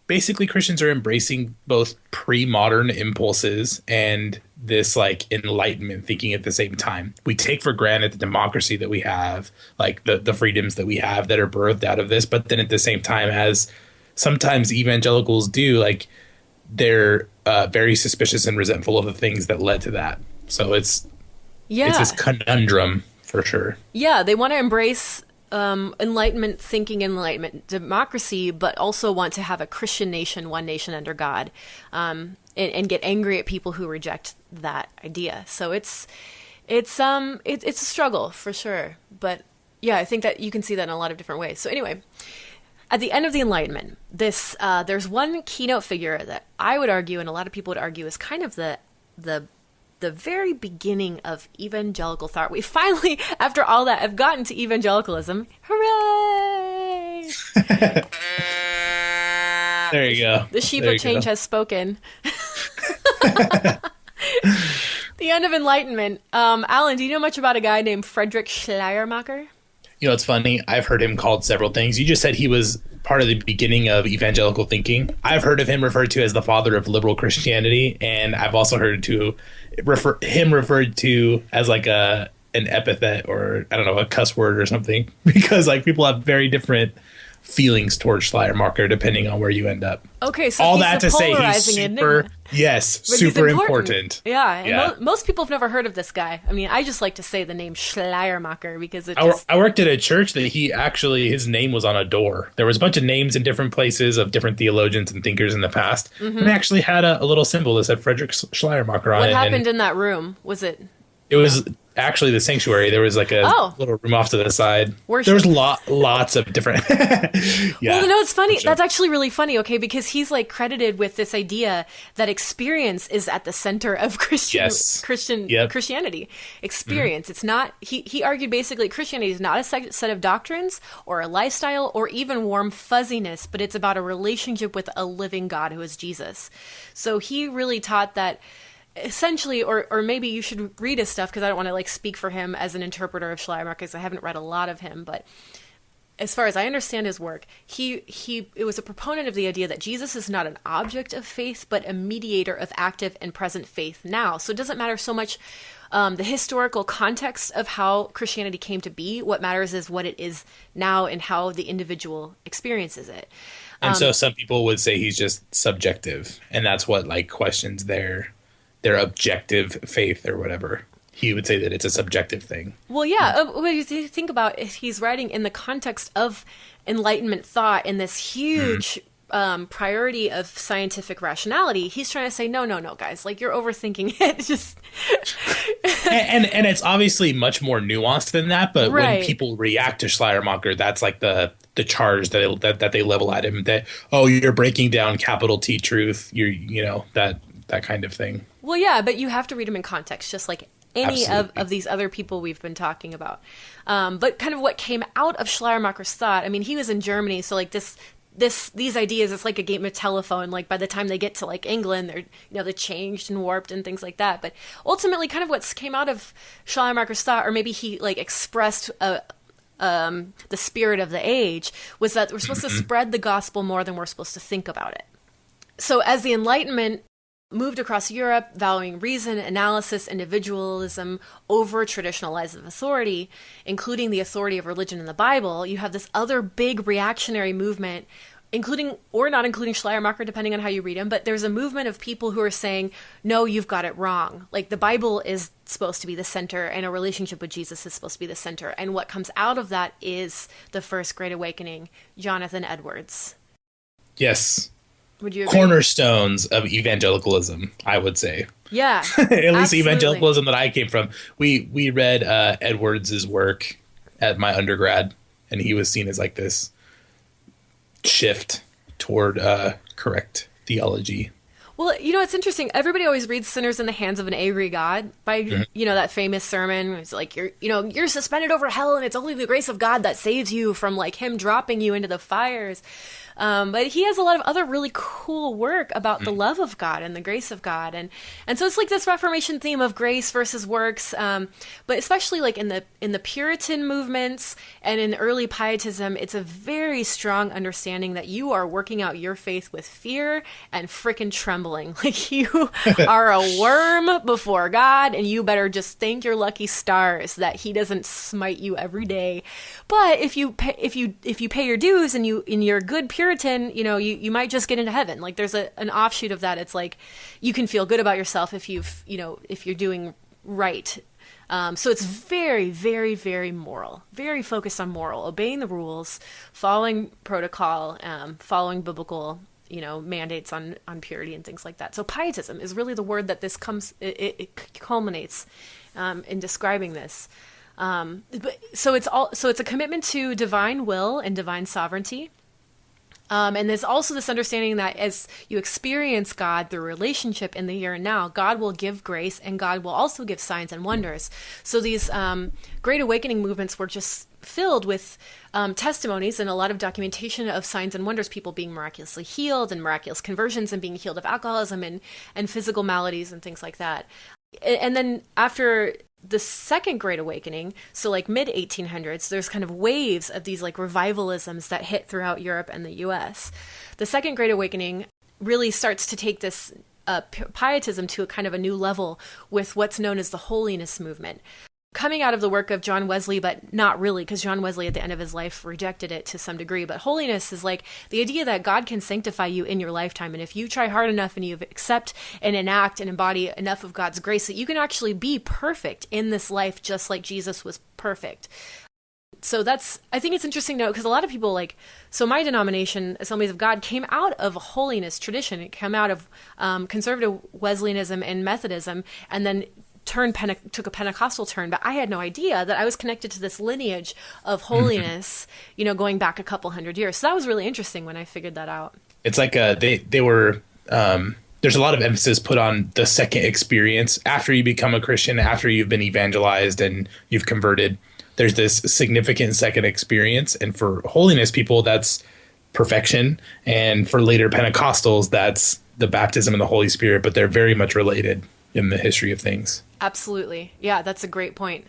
Speaker 2: basically Christians are embracing both pre-modern impulses and this like Enlightenment thinking at the same time. We take for granted the democracy that we have, like the freedoms that we have that are birthed out of this, but then at the same time, as sometimes evangelicals do, like they're very suspicious and resentful of the things that led to that. So it's this conundrum for sure. Yeah,
Speaker 1: they want to embrace Enlightenment thinking, Enlightenment democracy, but also want to have a Christian nation, one nation under God, and get angry at people who reject that idea. So it's a struggle for sure. But yeah, I think that you can see that in a lot of different ways. So anyway, at the end of the Enlightenment, there's one keynote figure that I would argue, and a lot of people would argue, is kind of the very beginning of evangelical thought. We finally, after all that, have gotten to evangelicalism. Hooray!
Speaker 2: There you go.
Speaker 1: The sheep of change has spoken. The end of Enlightenment. Alan, do you know much about a guy named Friedrich Schleiermacher?
Speaker 2: You know, it's funny. I've heard him called several things. You just said he was part of the beginning of evangelical thinking. I've heard of him referred to as the father of liberal Christianity, and I've also heard him referred to as like an epithet, or I don't know, a cuss word or something, because like people have very different feelings towards Schleiermacher depending on where you end up.
Speaker 1: Okay, so
Speaker 2: all
Speaker 1: he's
Speaker 2: that to say he's super, yes,
Speaker 1: but
Speaker 2: super important.
Speaker 1: Yeah, and most people have never heard of this guy. I mean, I just like to say the name Schleiermacher because
Speaker 2: I worked at a church that his name was on a door. There was a bunch of names in different places of different theologians and thinkers in the past, and they actually had a little symbol that said Friedrich Schleiermacher on it.
Speaker 1: What happened in that room? Was it?
Speaker 2: It was actually the sanctuary. There was like a little room off to the side.
Speaker 1: Worship.
Speaker 2: There was lots of different. Yeah.
Speaker 1: Well, it's funny.
Speaker 2: Worship.
Speaker 1: That's actually really funny. Okay, because he's like credited with this idea that experience is at the center of Christianity. Experience. It's not. He argued basically Christianity is not a set of doctrines or a lifestyle or even warm fuzziness, but it's about a relationship with a living God who is Jesus. So he really taught that. Essentially, or maybe you should read his stuff because I don't want to like speak for him as an interpreter of Schleiermacher because I haven't read a lot of him. But as far as I understand his work, it was a proponent of the idea that Jesus is not an object of faith, but a mediator of active and present faith now. So it doesn't matter so much the historical context of how Christianity came to be. What matters is what it is now and how the individual experiences it.
Speaker 2: And so some people would say he's just subjective, and that's what like questions their objective faith or whatever. He would say that it's a subjective thing.
Speaker 1: Well, yeah. When you think about it, he's writing in the context of Enlightenment thought and this huge priority of scientific rationality. He's trying to say, no, guys, like you're overthinking it. Just
Speaker 2: and it's obviously much more nuanced than that. But when people react to Schleiermacher, that's like the charge that they level at him. That you're breaking down capital T truth. That kind of thing.
Speaker 1: Well, yeah, but you have to read them in context, just like any of these other people we've been talking about. But kind of what came out of Schleiermacher's thought, I mean, he was in Germany, so like these ideas, it's like a game of telephone. Like by the time they get to like England, they're changed and warped and things like that. But ultimately, kind of what came out of Schleiermacher's thought, or maybe he like expressed the spirit of the age, was that we're supposed to spread the gospel more than we're supposed to think about it. So as the Enlightenment moved across Europe, valuing reason, analysis, individualism over traditional lines of authority, including the authority of religion in the Bible, you have this other big reactionary movement, including or not including Schleiermacher, depending on how you read him, but there's a movement of people who are saying, no, you've got it wrong. Like the Bible is supposed to be the center and a relationship with Jesus is supposed to be the center. And what comes out of that is the First Great Awakening, Jonathan Edwards.
Speaker 2: Yes.
Speaker 1: Would you agree?
Speaker 2: Cornerstones of evangelicalism, I would say.
Speaker 1: Yeah.
Speaker 2: At least evangelicalism that I came from. We read Edwards's work at my undergrad, and he was seen as like this shift toward correct theology.
Speaker 1: Well, it's interesting. Everybody always reads Sinners in the Hands of an Angry God by, that famous sermon. It's like, you're suspended over hell and it's only the grace of God that saves you from like him dropping you into the fires. But he has a lot of other really cool work about the love of God and the grace of God. And so it's like this Reformation theme of grace versus works. But especially like in the Puritan movements and in early Pietism, it's a very strong understanding that you are working out your faith with fear and frickin' trembling. Like you are a worm before God and you better just thank your lucky stars that he doesn't smite you every day. But if you pay your dues and you're a good Puritan, you might just get into heaven. Like there's an offshoot of that. It's like you can feel good about yourself if if you're doing right. So it's very, very, very moral, very focused on moral, obeying the rules, following protocol, following biblical, mandates on purity and things like that. So pietism is really the word that this it culminates in describing this. So it's a commitment to divine will and divine sovereignty. And there's also this understanding that as you experience God through relationship in the here and now, God will give grace and God will also give signs and wonders. So these Great Awakening movements were just filled with testimonies and a lot of documentation of signs and wonders, people being miraculously healed and miraculous conversions and being healed of alcoholism and physical maladies and things like that. And then after the Second Great Awakening, so like mid 1800s, there's kind of waves of these like revivalisms that hit throughout Europe and the US. The Second Great Awakening really starts to take this pietism to a kind of a new level with what's known as the holiness movement, coming out of the work of John Wesley, but not really, because John Wesley at the end of his life rejected it to some degree. But holiness is like the idea that God can sanctify you in your lifetime. And if you try hard enough and you accept and enact and embody enough of God's grace, that you can actually be perfect in this life, just like Jesus was perfect. So I think it's interesting to note, because a lot of people so my denomination, Assemblies of God, came out of a holiness tradition. It came out of conservative Wesleyanism and Methodism, and then took a Pentecostal turn, but I had no idea that I was connected to this lineage of holiness, going back a couple hundred years. So that was really interesting when I figured that out.
Speaker 2: It's like they were, there's a lot of emphasis put on the second experience after you become a Christian, after you've been evangelized and you've converted. There's this significant second experience. And for holiness people, that's perfection. And for later Pentecostals, that's the baptism of the Holy Spirit, but they're very much related in the history of things.
Speaker 1: Absolutely. Yeah, that's a great point.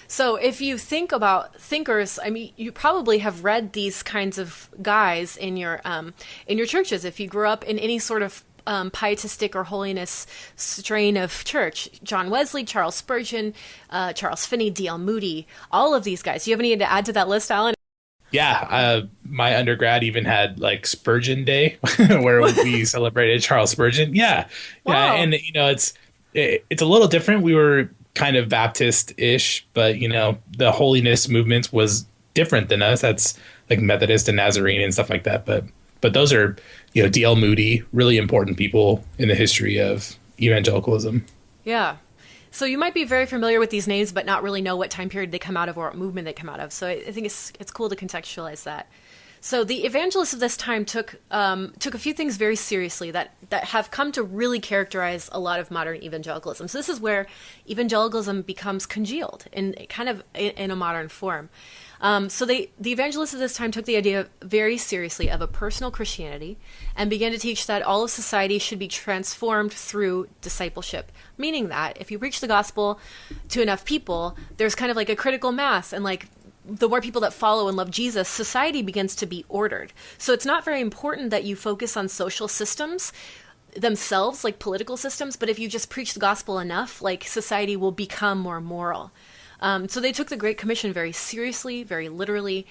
Speaker 1: So if you think about thinkers, I mean, you probably have read these kinds of guys in your churches. If you grew up in any sort of pietistic or holiness strain of church, John Wesley, Charles Spurgeon, Charles Finney, D.L. Moody, all of these guys. Do you have any to add to that list, Alan?
Speaker 2: Yeah, my undergrad even had like Spurgeon Day, where we celebrated Charles Spurgeon. Yeah, wow. Yeah, and it's a little different. We were kind of Baptist-ish, but the holiness movement was different than us. That's like Methodist and Nazarene and stuff like that. But those are D.L. Moody, really important people in the history of evangelicalism.
Speaker 1: Yeah. So you might be very familiar with these names, but not really know what time period they come out of or what movement they come out of. So I think it's cool to contextualize that. So the evangelists of this time took a few things very seriously that have come to really characterize a lot of modern evangelicalism. So this is where evangelicalism becomes congealed in a modern form. So the evangelists of this time took the idea very seriously of a personal Christianity and began to teach that all of society should be transformed through discipleship, meaning that if you preach the gospel to enough people, there's kind of like a critical mass, and like the more people that follow and love Jesus, society begins to be ordered. So it's not very important that you focus on social systems themselves, like political systems, but if you just preach the gospel enough, like society will become more moral. So they took the Great Commission very seriously, very literally,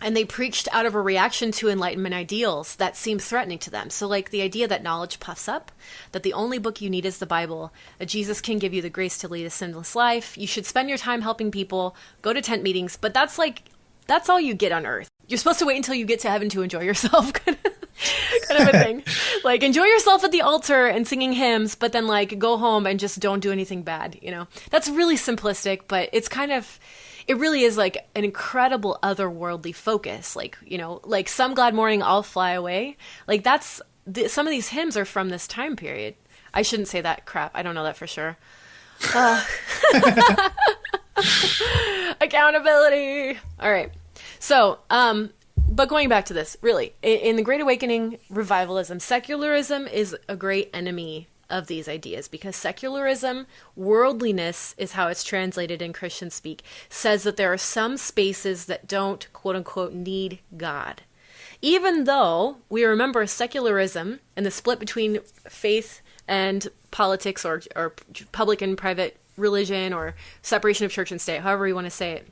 Speaker 1: and they preached out of a reaction to Enlightenment ideals that seemed threatening to them. So like the idea that knowledge puffs up, that the only book you need is the Bible, that Jesus can give you the grace to lead a sinless life, you should spend your time helping people, go to tent meetings, but that's all you get on earth. You're supposed to wait until you get to heaven to enjoy yourself, kind of a thing. Like, enjoy yourself at the altar and singing hymns, but then like go home and just don't do anything bad, That's really simplistic, but it really is like an incredible otherworldly focus. Like, like Some Glad Morning, I'll Fly Away. Like some of these hymns are from this time period. I shouldn't say that crap. I don't know that for sure. Accountability. All right. So, but going back to this, really, in the Great Awakening revivalism, secularism is a great enemy of these ideas, because secularism, worldliness is how it's translated in Christian speak, says that there are some spaces that don't, quote unquote, need God. Even though we remember secularism and the split between faith and politics, or public and private religion, or separation of church and state, however you want to say it,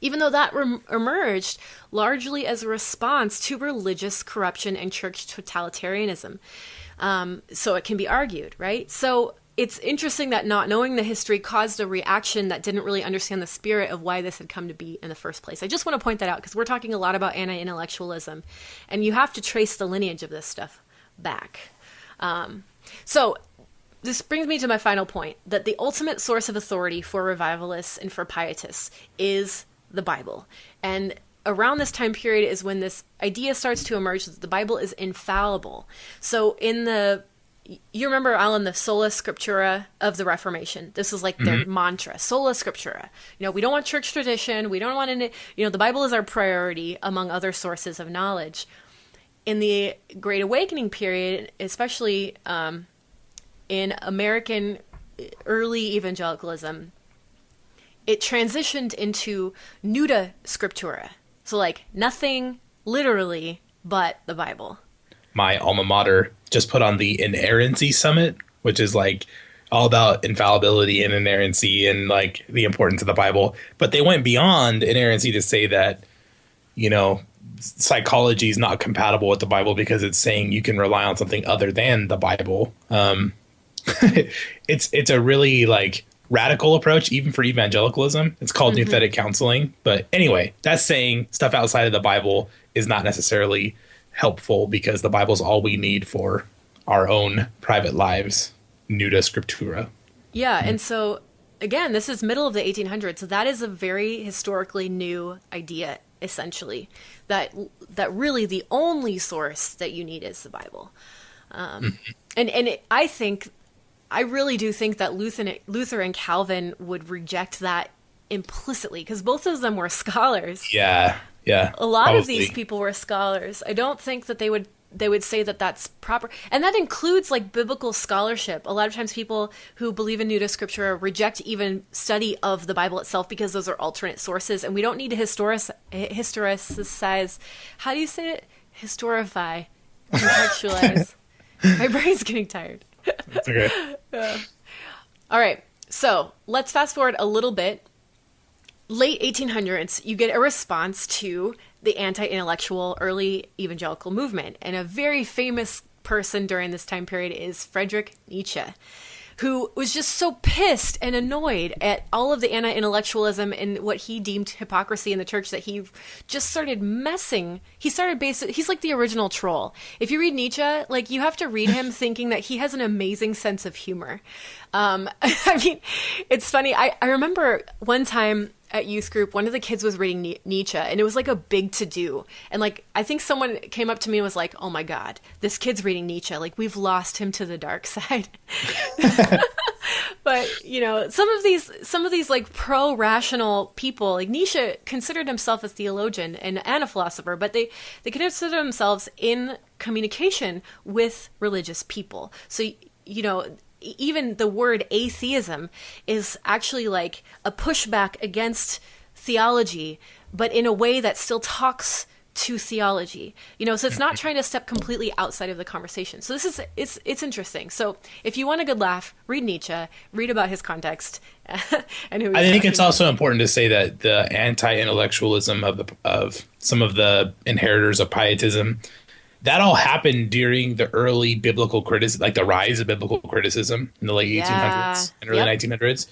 Speaker 1: even though that emerged largely as a response to religious corruption and church totalitarianism. So it can be argued, right? So it's interesting that not knowing the history caused a reaction that didn't really understand the spirit of why this had come to be in the first place. I just want to point that out, because we're talking a lot about anti-intellectualism, and you have to trace the lineage of this stuff back. So this brings me to my final point, that the ultimate source of authority for revivalists and for pietists is the Bible. And around this time period is when this idea starts to emerge that the Bible is infallible. So you remember, Alan, the sola scriptura of the Reformation. This is like their mantra, sola scriptura. We don't want church tradition. We don't want any, the Bible is our priority among other sources of knowledge. In the Great Awakening period, especially in American early evangelicalism, it transitioned into nuda scriptura. So like nothing literally but the Bible.
Speaker 2: My alma mater just put on the Inerrancy Summit, which is like all about infallibility and inerrancy and like the importance of the Bible. But they went beyond inerrancy to say that, psychology is not compatible with the Bible because it's saying you can rely on something other than the Bible. It's a really like radical approach, even for evangelicalism. It's called nouthetic counseling. But anyway, that's saying stuff outside of the Bible is not necessarily helpful because the Bible's all we need for our own private lives. Nuda scriptura.
Speaker 1: Yeah, and so again, this is middle of the 1800s. So that is a very historically new idea, essentially, that really the only source that you need is the Bible. I really do think that Luther and Calvin would reject that implicitly because both of them were scholars.
Speaker 2: Yeah.
Speaker 1: A lot of these people were scholars. I don't think that they would say that that's proper. And that includes like biblical scholarship. A lot of times people who believe in nuda scriptura reject even study of the Bible itself because those are alternate sources. And we don't need to historicize. How do you say it? Historify. Contextualize. My brain's getting tired.
Speaker 2: That's okay.
Speaker 1: All right. So let's fast forward a little bit. Late 1800s, you get a response to the anti-intellectual early evangelical movement. And a very famous person during this time period is Friedrich Nietzsche, who was just so pissed and annoyed at all of the anti-intellectualism and what he deemed hypocrisy in the church that he just started messing. He's like the original troll. If you read Nietzsche, like you have to read him thinking that he has an amazing sense of humor. I mean, it's funny. I remember one time at youth group, one of the kids was reading Nietzsche, and it was like a big to-do. And like, I think someone came up to me and was like, "Oh my God, this kid's reading Nietzsche. Like, we've lost him to the dark side." But some of these like pro-rational people, like Nietzsche considered himself a theologian and a philosopher, but they consider themselves in communication with religious people. So even the word atheism is actually like a pushback against theology, but in a way that still talks to theology. So it's not trying to step completely outside of the conversation. So it's interesting. So if you want a good laugh, read Nietzsche, read about his context, and who. I
Speaker 2: think it's also important to say that the anti-intellectualism of some of the inheritors of pietism, that all happened during the early biblical criticism, like the rise of biblical criticism in the late 1800s and early 1900s.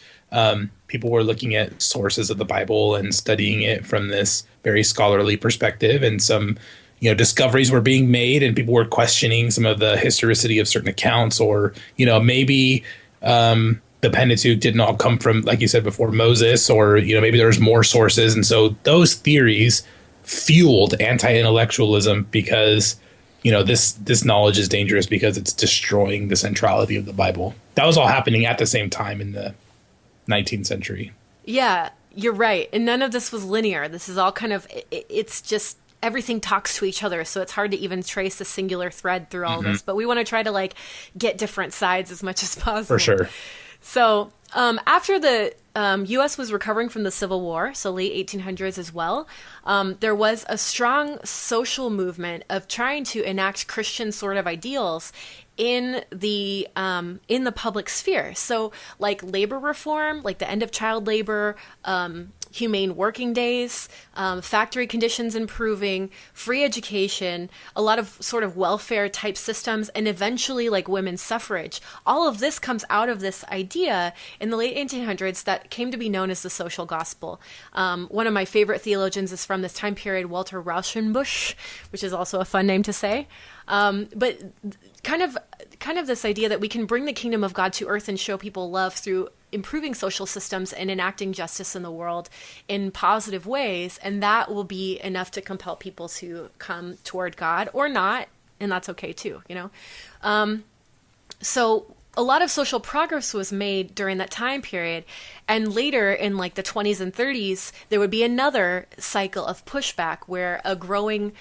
Speaker 2: People were looking at sources of the Bible and studying it from this very scholarly perspective, and some, discoveries were being made, and people were questioning some of the historicity of certain accounts, or maybe the Pentateuch didn't all come from, like you said before, Moses, or maybe there's more sources, and so those theories fueled anti-intellectualism because this knowledge is dangerous because it's destroying the centrality of the Bible. That was all happening at the same time in the 19th century.
Speaker 1: Yeah, you're right. And none of this was linear. This is all kind of, it's just everything talks to each other. So it's hard to even trace a singular thread through all this. But we want to try to like get different sides as much as possible.
Speaker 2: For sure.
Speaker 1: So after the U.S. was recovering from the Civil War, so late 1800s as well, there was a strong social movement of trying to enact Christian sort of ideals in the public sphere. So like labor reform, like the end of child labor, humane working days, factory conditions improving, free education, a lot of sort of welfare type systems, and eventually like women's suffrage. All of this comes out of this idea in the late 1800s that came to be known as the social gospel. One of my favorite theologians is from this time period, Walter Rauschenbusch, which is also a fun name to say. But kind of this idea that we can bring the kingdom of God to earth and show people love through improving social systems and enacting justice in the world in positive ways. And that will be enough to compel people to come toward God or not. And that's okay too, So a lot of social progress was made during that time period. And later in like the 20s and 30s, there would be another cycle of pushback where a growing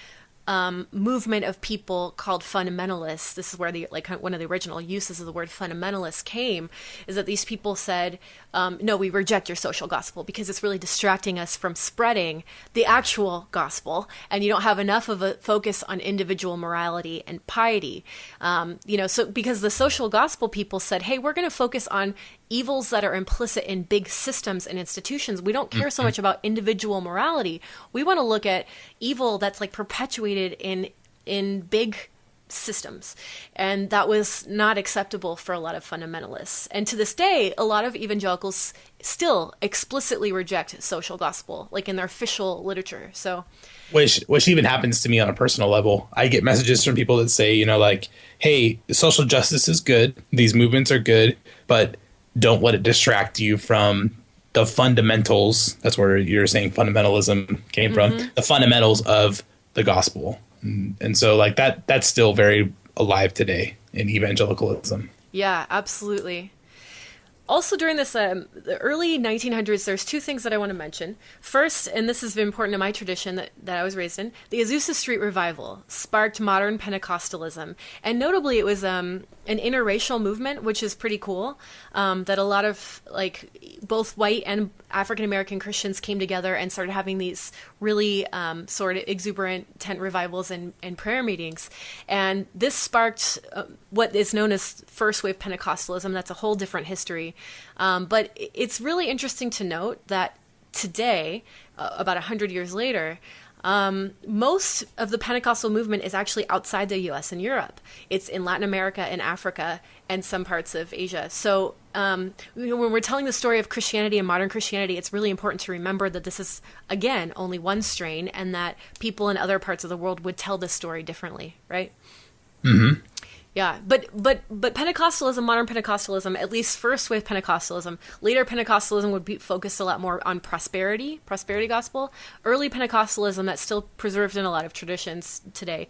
Speaker 1: movement of people called fundamentalists. This is where one of the original uses of the word fundamentalist came, is that these people said, no, we reject your social gospel because it's really distracting us from spreading the actual gospel, and you don't have enough of a focus on individual morality and piety. So because the social gospel people said, hey, we're going to focus on evils that are implicit in big systems and institutions. We don't care so much about individual morality. We want to look at evil that's like perpetuated in big systems. And that was not acceptable for a lot of fundamentalists. And to this day, a lot of evangelicals still explicitly reject social gospel, like in their official literature. So,
Speaker 2: which even happens to me on a personal level. I get messages from people that say, hey, social justice is good. These movements are good, but don't let it distract you from the fundamentals. That's where you're saying fundamentalism came from, the fundamentals of the gospel. And so like that's still very alive today in evangelicalism.
Speaker 1: Yeah, absolutely. Also during this, the early 1900s, there's two things that I want to mention. First, and this is important to my tradition that I was raised in, the Azusa Street Revival sparked modern Pentecostalism. And notably, it was an interracial movement, which is pretty cool, that a lot of both white and African-American Christians came together and started having these really sort of exuberant tent revivals and prayer meetings. And this sparked what is known as first wave Pentecostalism. That's a whole different history. But it's really interesting to note that today, about 100 years later, most of the Pentecostal movement is actually outside the U.S. and Europe. It's in Latin America and Africa and some parts of Asia. So when we're telling the story of Christianity and modern Christianity, it's really important to remember that this is, again, only one strain, and that people in other parts of the world would tell this story differently, right?
Speaker 2: Mm-hmm.
Speaker 1: Yeah, but Pentecostalism, modern Pentecostalism, at least first wave Pentecostalism, later Pentecostalism would be focused a lot more on prosperity gospel. Early Pentecostalism, that's still preserved in a lot of traditions today,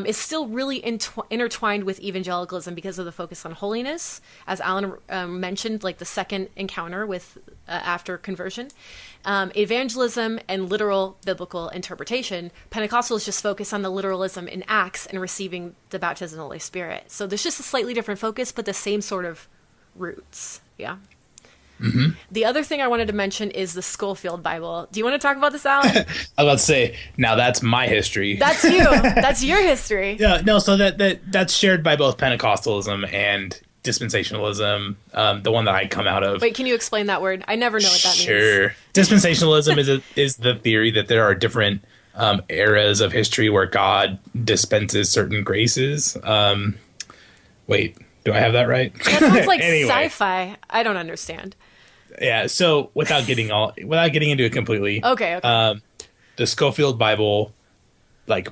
Speaker 1: is still really intertwined with evangelicalism because of the focus on holiness, as Alan mentioned, like the second encounter with after conversion. Evangelism and literal biblical interpretation. Pentecostals just focus on the literalism in Acts and receiving the baptism of the Holy Spirit. So there's just a slightly different focus, but the same sort of roots. Yeah. Mm-hmm. The other thing I wanted to mention is the Schofield Bible. Do you want to talk about this, Alan?
Speaker 2: I was about to say, now that's my history.
Speaker 1: That's you. That's your history.
Speaker 2: Yeah, no, so that's shared by both Pentecostalism and dispensationalism, the one that I come out of.
Speaker 1: Wait, can you explain that word? I never know what that means.
Speaker 2: Sure. Dispensationalism is the theory that there are different eras of history where God dispenses certain graces. Wait, do I have that right?
Speaker 1: That sounds like
Speaker 2: anyway.
Speaker 1: Sci-fi. I don't understand.
Speaker 2: Yeah, so without getting into it completely.
Speaker 1: Okay.
Speaker 2: The Schofield Bible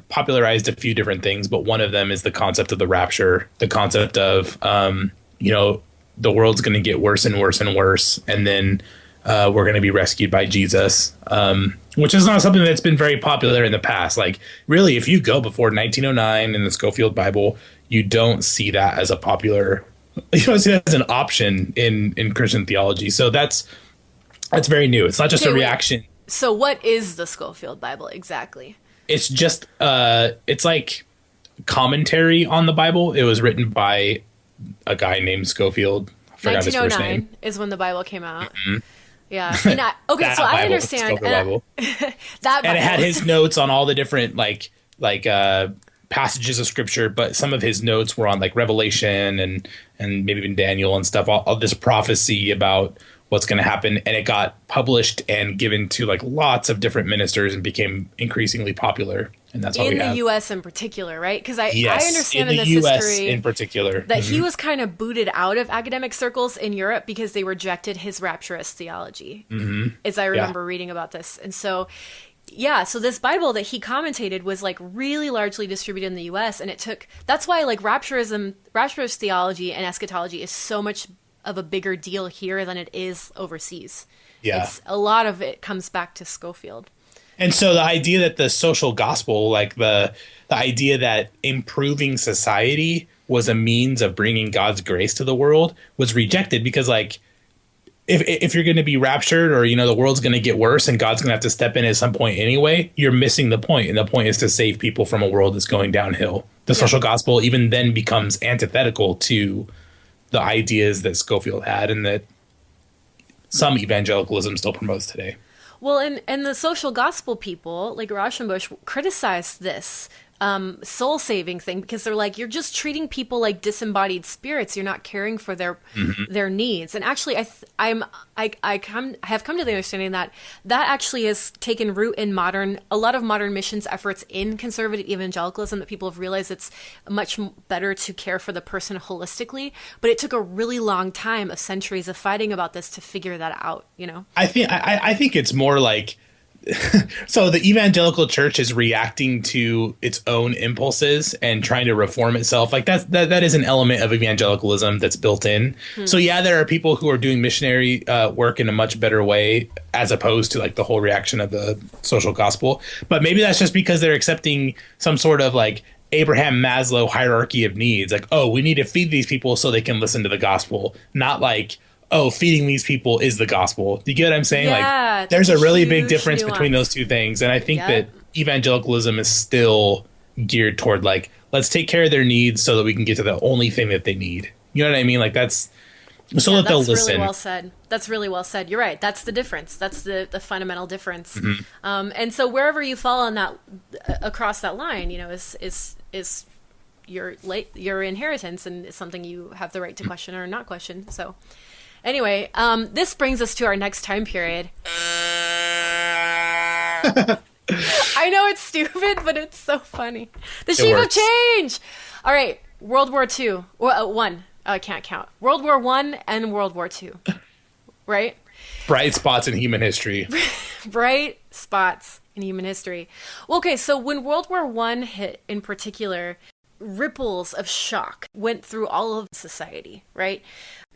Speaker 2: popularized a few different things, but one of them is the concept of the rapture, the concept of the world's going to get worse and worse and worse, and then we're going to be rescued by Jesus, which is not something that's been very popular in the past. Like, really, if you go before 1909 in the Schofield Bible, you don't see that as a popular, you don't see that as an option in Christian theology. So that's very new. It's not just a reaction.
Speaker 1: So what is the Schofield Bible exactly?
Speaker 2: It's just it's like commentary on the Bible. It was written by a guy named Schofield. I forgot his first name.
Speaker 1: 1909 is when the Bible came out.
Speaker 2: Mm-hmm.
Speaker 1: Yeah. And so I understand.
Speaker 2: And it had his notes on all the different passages of scripture, but some of his notes were on Revelation and maybe even Daniel and stuff. All this prophecy about what's going to happen, and it got published and given to lots of different ministers and became increasingly popular. And that's all we have.
Speaker 1: In the U.S. in particular, right? Because I understand
Speaker 2: in
Speaker 1: this
Speaker 2: the US
Speaker 1: history
Speaker 2: in particular
Speaker 1: that he was kind of booted out of academic circles in Europe because they rejected his rapturist theology, as I remember reading about this. And so, so this Bible that he commentated was really largely distributed in the U.S. and that's why rapturist theology and eschatology is so much of a bigger deal here than it is overseas.
Speaker 2: Yeah.
Speaker 1: A lot of it comes back to Schofield.
Speaker 2: And so the idea that the social gospel, like the idea that improving society was a means of bringing God's grace to the world, was rejected because, like, if you're going to be raptured, or, the world's going to get worse and God's going to have to step in at some point anyway, you're missing the point. And the point is to save people from a world that's going downhill. The social gospel even then becomes antithetical to the ideas that Schofield had and that some evangelicalism still promotes today.
Speaker 1: Well, and the social gospel people like Rauschenbusch criticized this soul-saving thing because they're like, you're just treating people like disembodied spirits. You're not caring for their needs. And actually, I have come to the understanding that actually has taken root in a lot of modern missions efforts in conservative evangelicalism, that people have realized it's much better to care for the person holistically. But it took a really long time of centuries of fighting about this to figure that out,
Speaker 2: I think it's more like, so the evangelical church is reacting to its own impulses and trying to reform itself. Like that is an element of evangelicalism that's built in. So yeah, there are people who are doing missionary work in a much better way, as opposed to like the whole reaction of the social gospel. But maybe that's just because they're accepting some sort of like Abraham Maslow hierarchy of needs. Like, oh, we need to feed these people so they can listen to the gospel. Not like, oh, feeding these people is the gospel. Do you get what I'm saying?
Speaker 1: Yeah,
Speaker 2: like, there's a really big difference between those two things. And I think that evangelicalism is still geared toward like, let's take care of their needs so that we can get to the only thing that they need. You know what I mean? Like that's so that they'll listen.
Speaker 1: That's really well said. That's really well said. You're right. That's the difference. That's the fundamental difference. And so wherever you fall on that, across that line, is your inheritance, and it's something you have the right to question or not question. So. Anyway, this brings us to our next time period. I know it's stupid, but it's so funny. The sheep of change! All right, World War II. One. I can't count. World War I and World War II. Right?
Speaker 2: Bright spots in human history.
Speaker 1: Bright spots in human history. Well, okay, so when World War I hit in particular, ripples of shock went through all of society, right?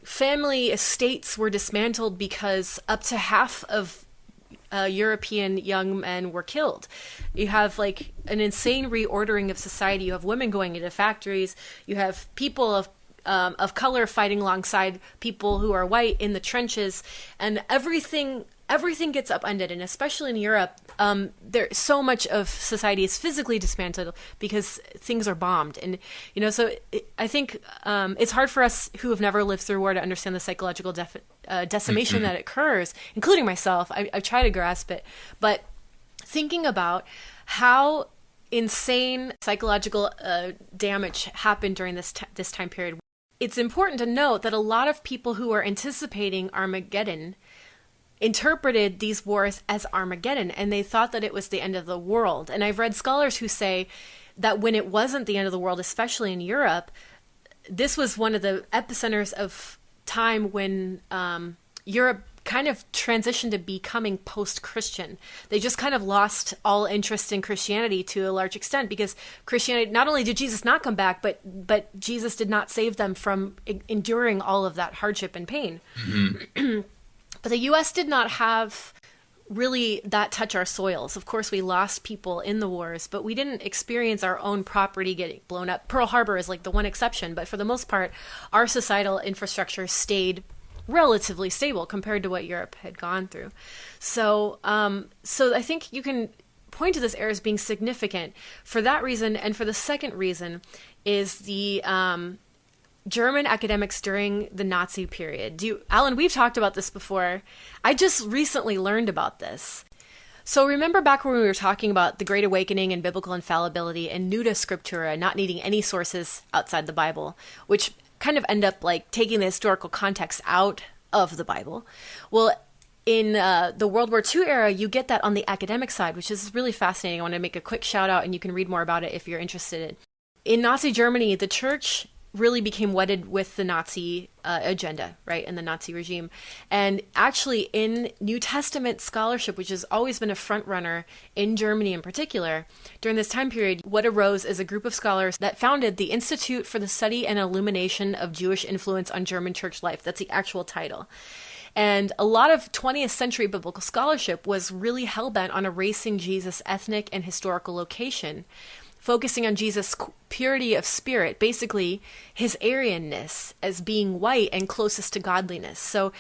Speaker 1: Family estates were dismantled because up to half of European young men were killed. You have like an insane reordering of society. You have women going into factories. You have people of color fighting alongside people who are white in the trenches, and everything gets upended. And especially in Europe, so much of society is physically dismantled because things are bombed. And, so I think it's hard for us who have never lived through war to understand the psychological decimation that occurs, including myself. I try to grasp it. But thinking about how insane psychological damage happened during this time period, it's important to note that a lot of people who are anticipating Armageddon interpreted these wars as Armageddon, and they thought that it was the end of the world. And I've read scholars who say that when it wasn't the end of the world, especially in Europe, this was one of the epicenters of time when Europe kind of transitioned to becoming post-Christian. They just kind of lost all interest in Christianity to a large extent, because Christianity, not only did Jesus not come back, but Jesus did not save them from enduring all of that hardship and pain. But the U.S. did not have really that touch our soils. Of course, we lost people in the wars, but we didn't experience our own property getting blown up. Pearl Harbor is like the one exception, but for the most part, our societal infrastructure stayed relatively stable compared to what Europe had gone through. So I think you can point to this era as being significant for that reason. And for the second reason is the German academics during the Nazi period. Alan, we've talked about this before. I just recently learned about this. So remember back when we were talking about the Great Awakening and biblical infallibility and Nuda Scriptura, not needing any sources outside the Bible, which kind of end up like taking the historical context out of the Bible. Well, in the World War II era, you get that on the academic side, which is really fascinating. I want to make a quick shout out, and you can read more about it if you're interested. In Nazi Germany, the church really became wedded with the Nazi agenda, right, and the Nazi regime. And actually in New Testament scholarship, which has always been a front runner in Germany in particular, during this time period, what arose is a group of scholars that founded the Institute for the Study and Illumination of Jewish Influence on German Church Life. That's the actual title. And a lot of 20th century biblical scholarship was really hell-bent on erasing Jesus' ethnic and historical location, focusing on Jesus' purity of spirit, basically his Aryanness as being white and closest to godliness. So,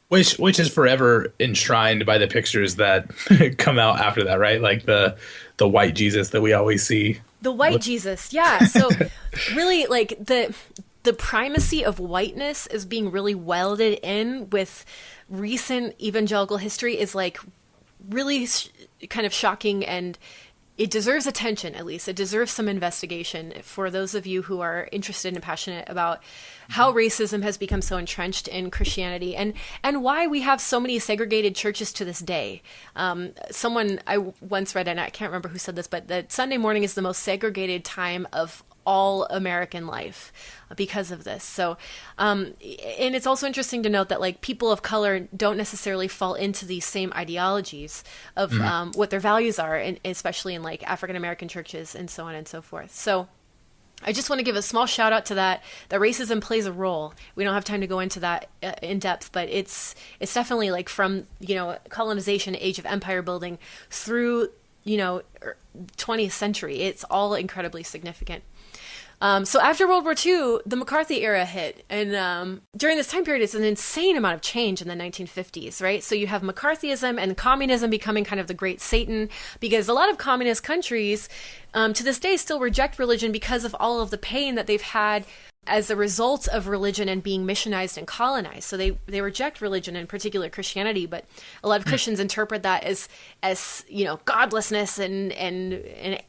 Speaker 2: which is forever enshrined by the pictures that come out after that, right? Like the white Jesus that we always see.
Speaker 1: The white Jesus, yeah. So really, like the primacy of whiteness is being really welded in with recent evangelical history is like really kind of shocking, and it deserves attention. At least it deserves some investigation for those of you who are interested and passionate about how racism has become so entrenched in Christianity, and why we have so many segregated churches to this day. Someone I once read, and I can't remember who said this, but that Sunday morning is the most segregated time of all American life because of this. So, and it's also interesting to note that like people of color don't necessarily fall into these same ideologies of what their values are, and especially in like African American churches and so on and so forth. So I just want to give a small shout out to that racism plays a role. We don't have time to go into that in depth, but it's definitely like from, colonization, age of empire building through, 20th century. It's all incredibly significant. So after World War II, the McCarthy era hit. And during this time period, it's an insane amount of change in the 1950s, right? So you have McCarthyism and communism becoming kind of the great Satan, because a lot of communist countries to this day still reject religion because of all of the pain that they've had as a result of religion and being missionized and colonized. So they reject religion, in particular Christianity, but a lot of Christians interpret that as godlessness and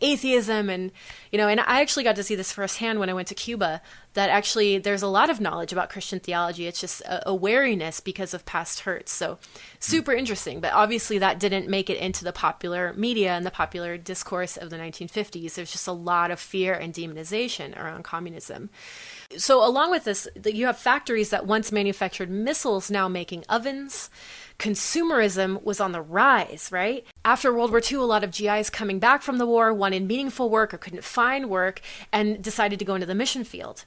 Speaker 1: atheism, and and I actually got to see this firsthand when I went to Cuba, that actually there's a lot of knowledge about Christian theology. It's just a wariness because of past hurts. So super interesting, but obviously that didn't make it into the popular media and the popular discourse of the 1950s. There's just a lot of fear and demonization around communism. So along with this, you have factories that once manufactured missiles now making ovens. Consumerism was on the rise, right? After World War II, a lot of GIs coming back from the war wanted meaningful work or couldn't find work and decided to go into the mission field.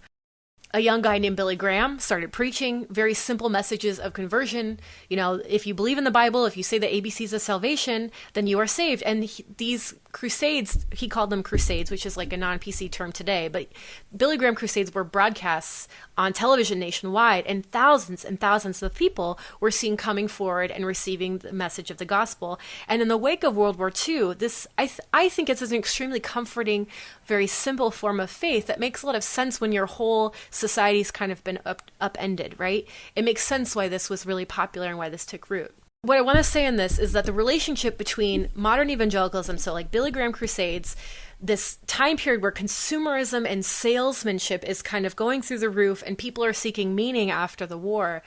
Speaker 1: A young guy named Billy Graham started preaching very simple messages of conversion. If you believe in the Bible, if you say the ABCs of salvation, then you are saved. And these crusades, he called them crusades, which is like a non-PC term today, but Billy Graham crusades were broadcasts on television nationwide, and thousands of people were seen coming forward and receiving the message of the gospel. And in the wake of World War II, this I think it's an extremely comforting, very simple form of faith that makes a lot of sense when your whole society's kind of been upended, right? It makes sense why this was really popular and why this took root. What I want to say in this is that the relationship between modern evangelicalism, so like Billy Graham crusades, this time period where consumerism and salesmanship is kind of going through the roof and people are seeking meaning after the war,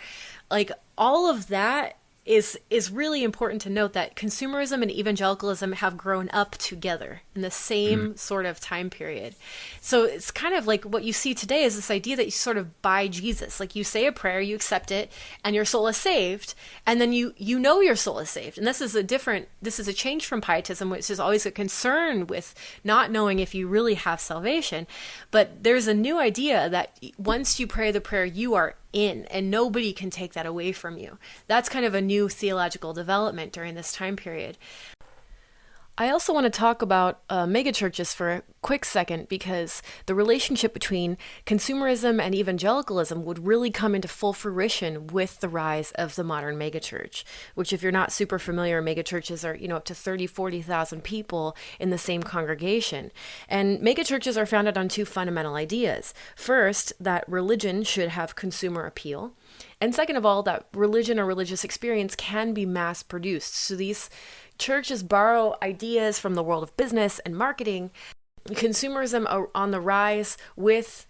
Speaker 1: like all of that is really important to note, that consumerism and evangelicalism have grown up together in the same sort of time period. So it's kind of like what you see today is this idea that you sort of buy Jesus. Like you say a prayer, you accept it, and your soul is saved, and then you know your soul is saved. And this is a change from pietism, which is always a concern with not knowing if you really have salvation. But there's a new idea that once you pray the prayer, you are in, and nobody can take that away from you. That's kind of a new theological development during this time period. I also want to talk about megachurches for a quick second, because the relationship between consumerism and evangelicalism would really come into full fruition with the rise of the modern megachurch, which, if you're not super familiar, megachurches are, up to 30, 40,000 people in the same congregation. And megachurches are founded on two fundamental ideas. First, that religion should have consumer appeal. And second of all, that religion or religious experience can be mass produced. So these churches borrow ideas from the world of business and marketing. Consumerism are on the rise with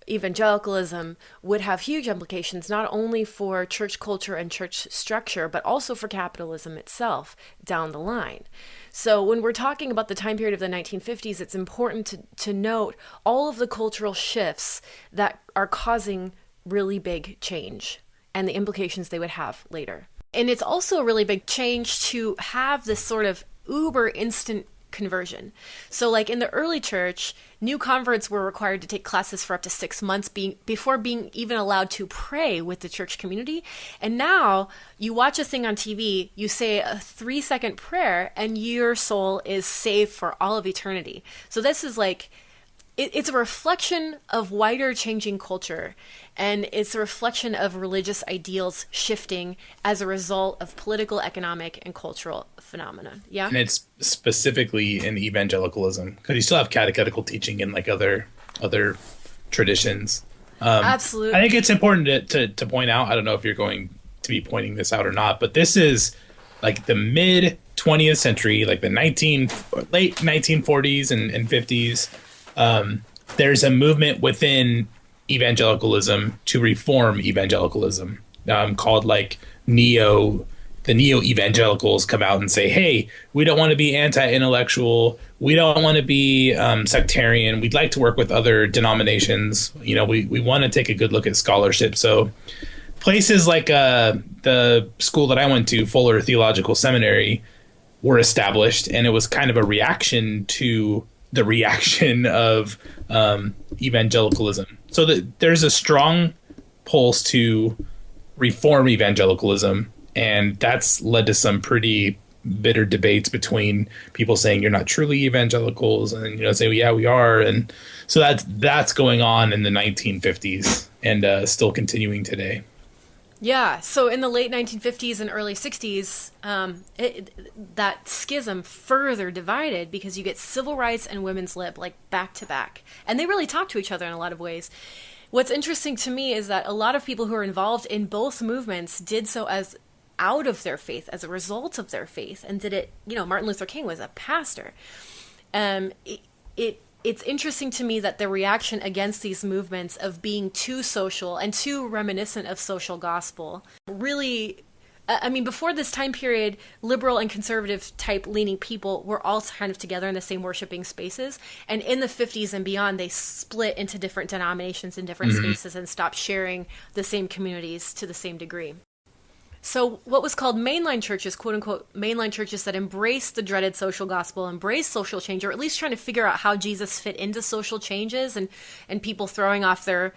Speaker 1: evangelicalism would have huge implications not only for church culture and church structure, but also for capitalism itself down the line. So when we're talking about the time period of the 1950s, it's important to note all of the cultural shifts that are causing really big change and the implications they would have later. And it's also a really big change to have this sort of uber instant conversion. So like in the early church, new converts were required to take classes for up to 6 months before being even allowed to pray with the church community. And now you watch a thing on TV, you say a 3-second prayer, and your soul is saved for all of eternity. So this is like, it's a reflection of wider changing culture, and it's a reflection of religious ideals shifting as a result of political, economic, and cultural phenomena. Yeah,
Speaker 2: and it's specifically in evangelicalism because you still have catechetical teaching in like other traditions.
Speaker 1: Absolutely,
Speaker 2: I think it's important to point out. I don't know if you're going to be pointing this out or not, but this is like the mid 20th century, like the late 1940s and 50s. There's a movement within evangelicalism to reform evangelicalism, called like the neo-evangelicals come out and say, hey, we don't want to be anti-intellectual. We don't want to be sectarian. We'd like to work with other denominations. You know, we want to take a good look at scholarship. So places like the school that I went to, Fuller Theological Seminary, were established, and it was kind of a reaction to the reaction of evangelicalism. So there's a strong pulse to reform evangelicalism, and that's led to some pretty bitter debates between people saying you're not truly evangelicals, and say, well, yeah, we are. And so that's going on in the 1950s and still continuing today.
Speaker 1: Yeah, so in the late 1950s and early 60s, that schism further divided because you get civil rights and women's lib like back to back. And they really talk to each other in a lot of ways. What's interesting to me is that a lot of people who are involved in both movements did so as out of their faith, as a result of their faith, and did it, Martin Luther King was a pastor. It's interesting to me that the reaction against these movements of being too social and too reminiscent of social gospel really, before this time period, liberal and conservative type leaning people were all kind of together in the same worshiping spaces. And in the 50s and beyond, they split into different denominations in different spaces and stopped sharing the same communities to the same degree. So what was called mainline churches, quote unquote, mainline churches that embraced the dreaded social gospel, embraced social change, or at least trying to figure out how Jesus fit into social changes and people throwing off their,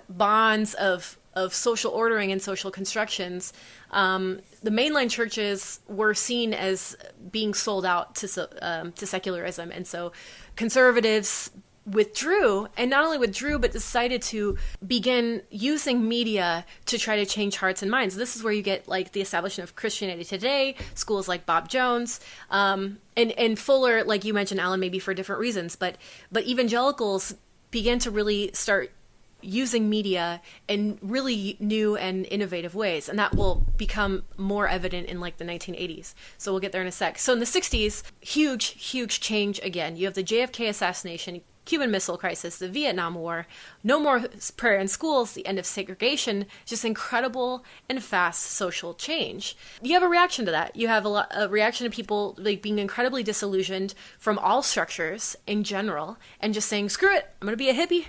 Speaker 1: bonds of social ordering and social constructions. The mainline churches were seen as being sold out to secularism. And so conservatives withdrew, and not only withdrew, but decided to begin using media to try to change hearts and minds. This is where you get like the establishment of Christianity Today, schools like Bob Jones, and Fuller, like you mentioned, Alan, maybe for different reasons, but evangelicals began to really start using media in really new and innovative ways. And that will become more evident in like the 1980s. So we'll get there in a sec. So in the 60s, huge change again. You have the JFK assassination, Cuban Missile Crisis, the Vietnam War, no more prayer in schools, the end of segregation, just incredible and fast social change. You have a reaction to that. You have a reaction to people like being incredibly disillusioned from all structures in general and just saying, screw it, I'm going to be a hippie.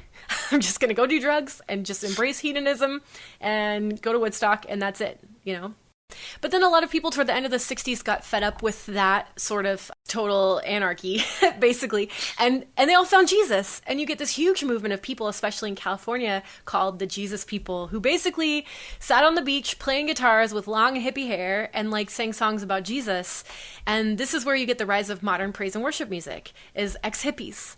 Speaker 1: I'm just going to go do drugs and just embrace hedonism and go to Woodstock, and that's it, But then a lot of people toward the end of the 60s got fed up with that sort of total anarchy, basically. And they all found Jesus. And you get this huge movement of people, especially in California, called the Jesus people, who basically sat on the beach playing guitars with long hippie hair and like sang songs about Jesus. And this is where you get the rise of modern praise and worship music, is ex-hippies.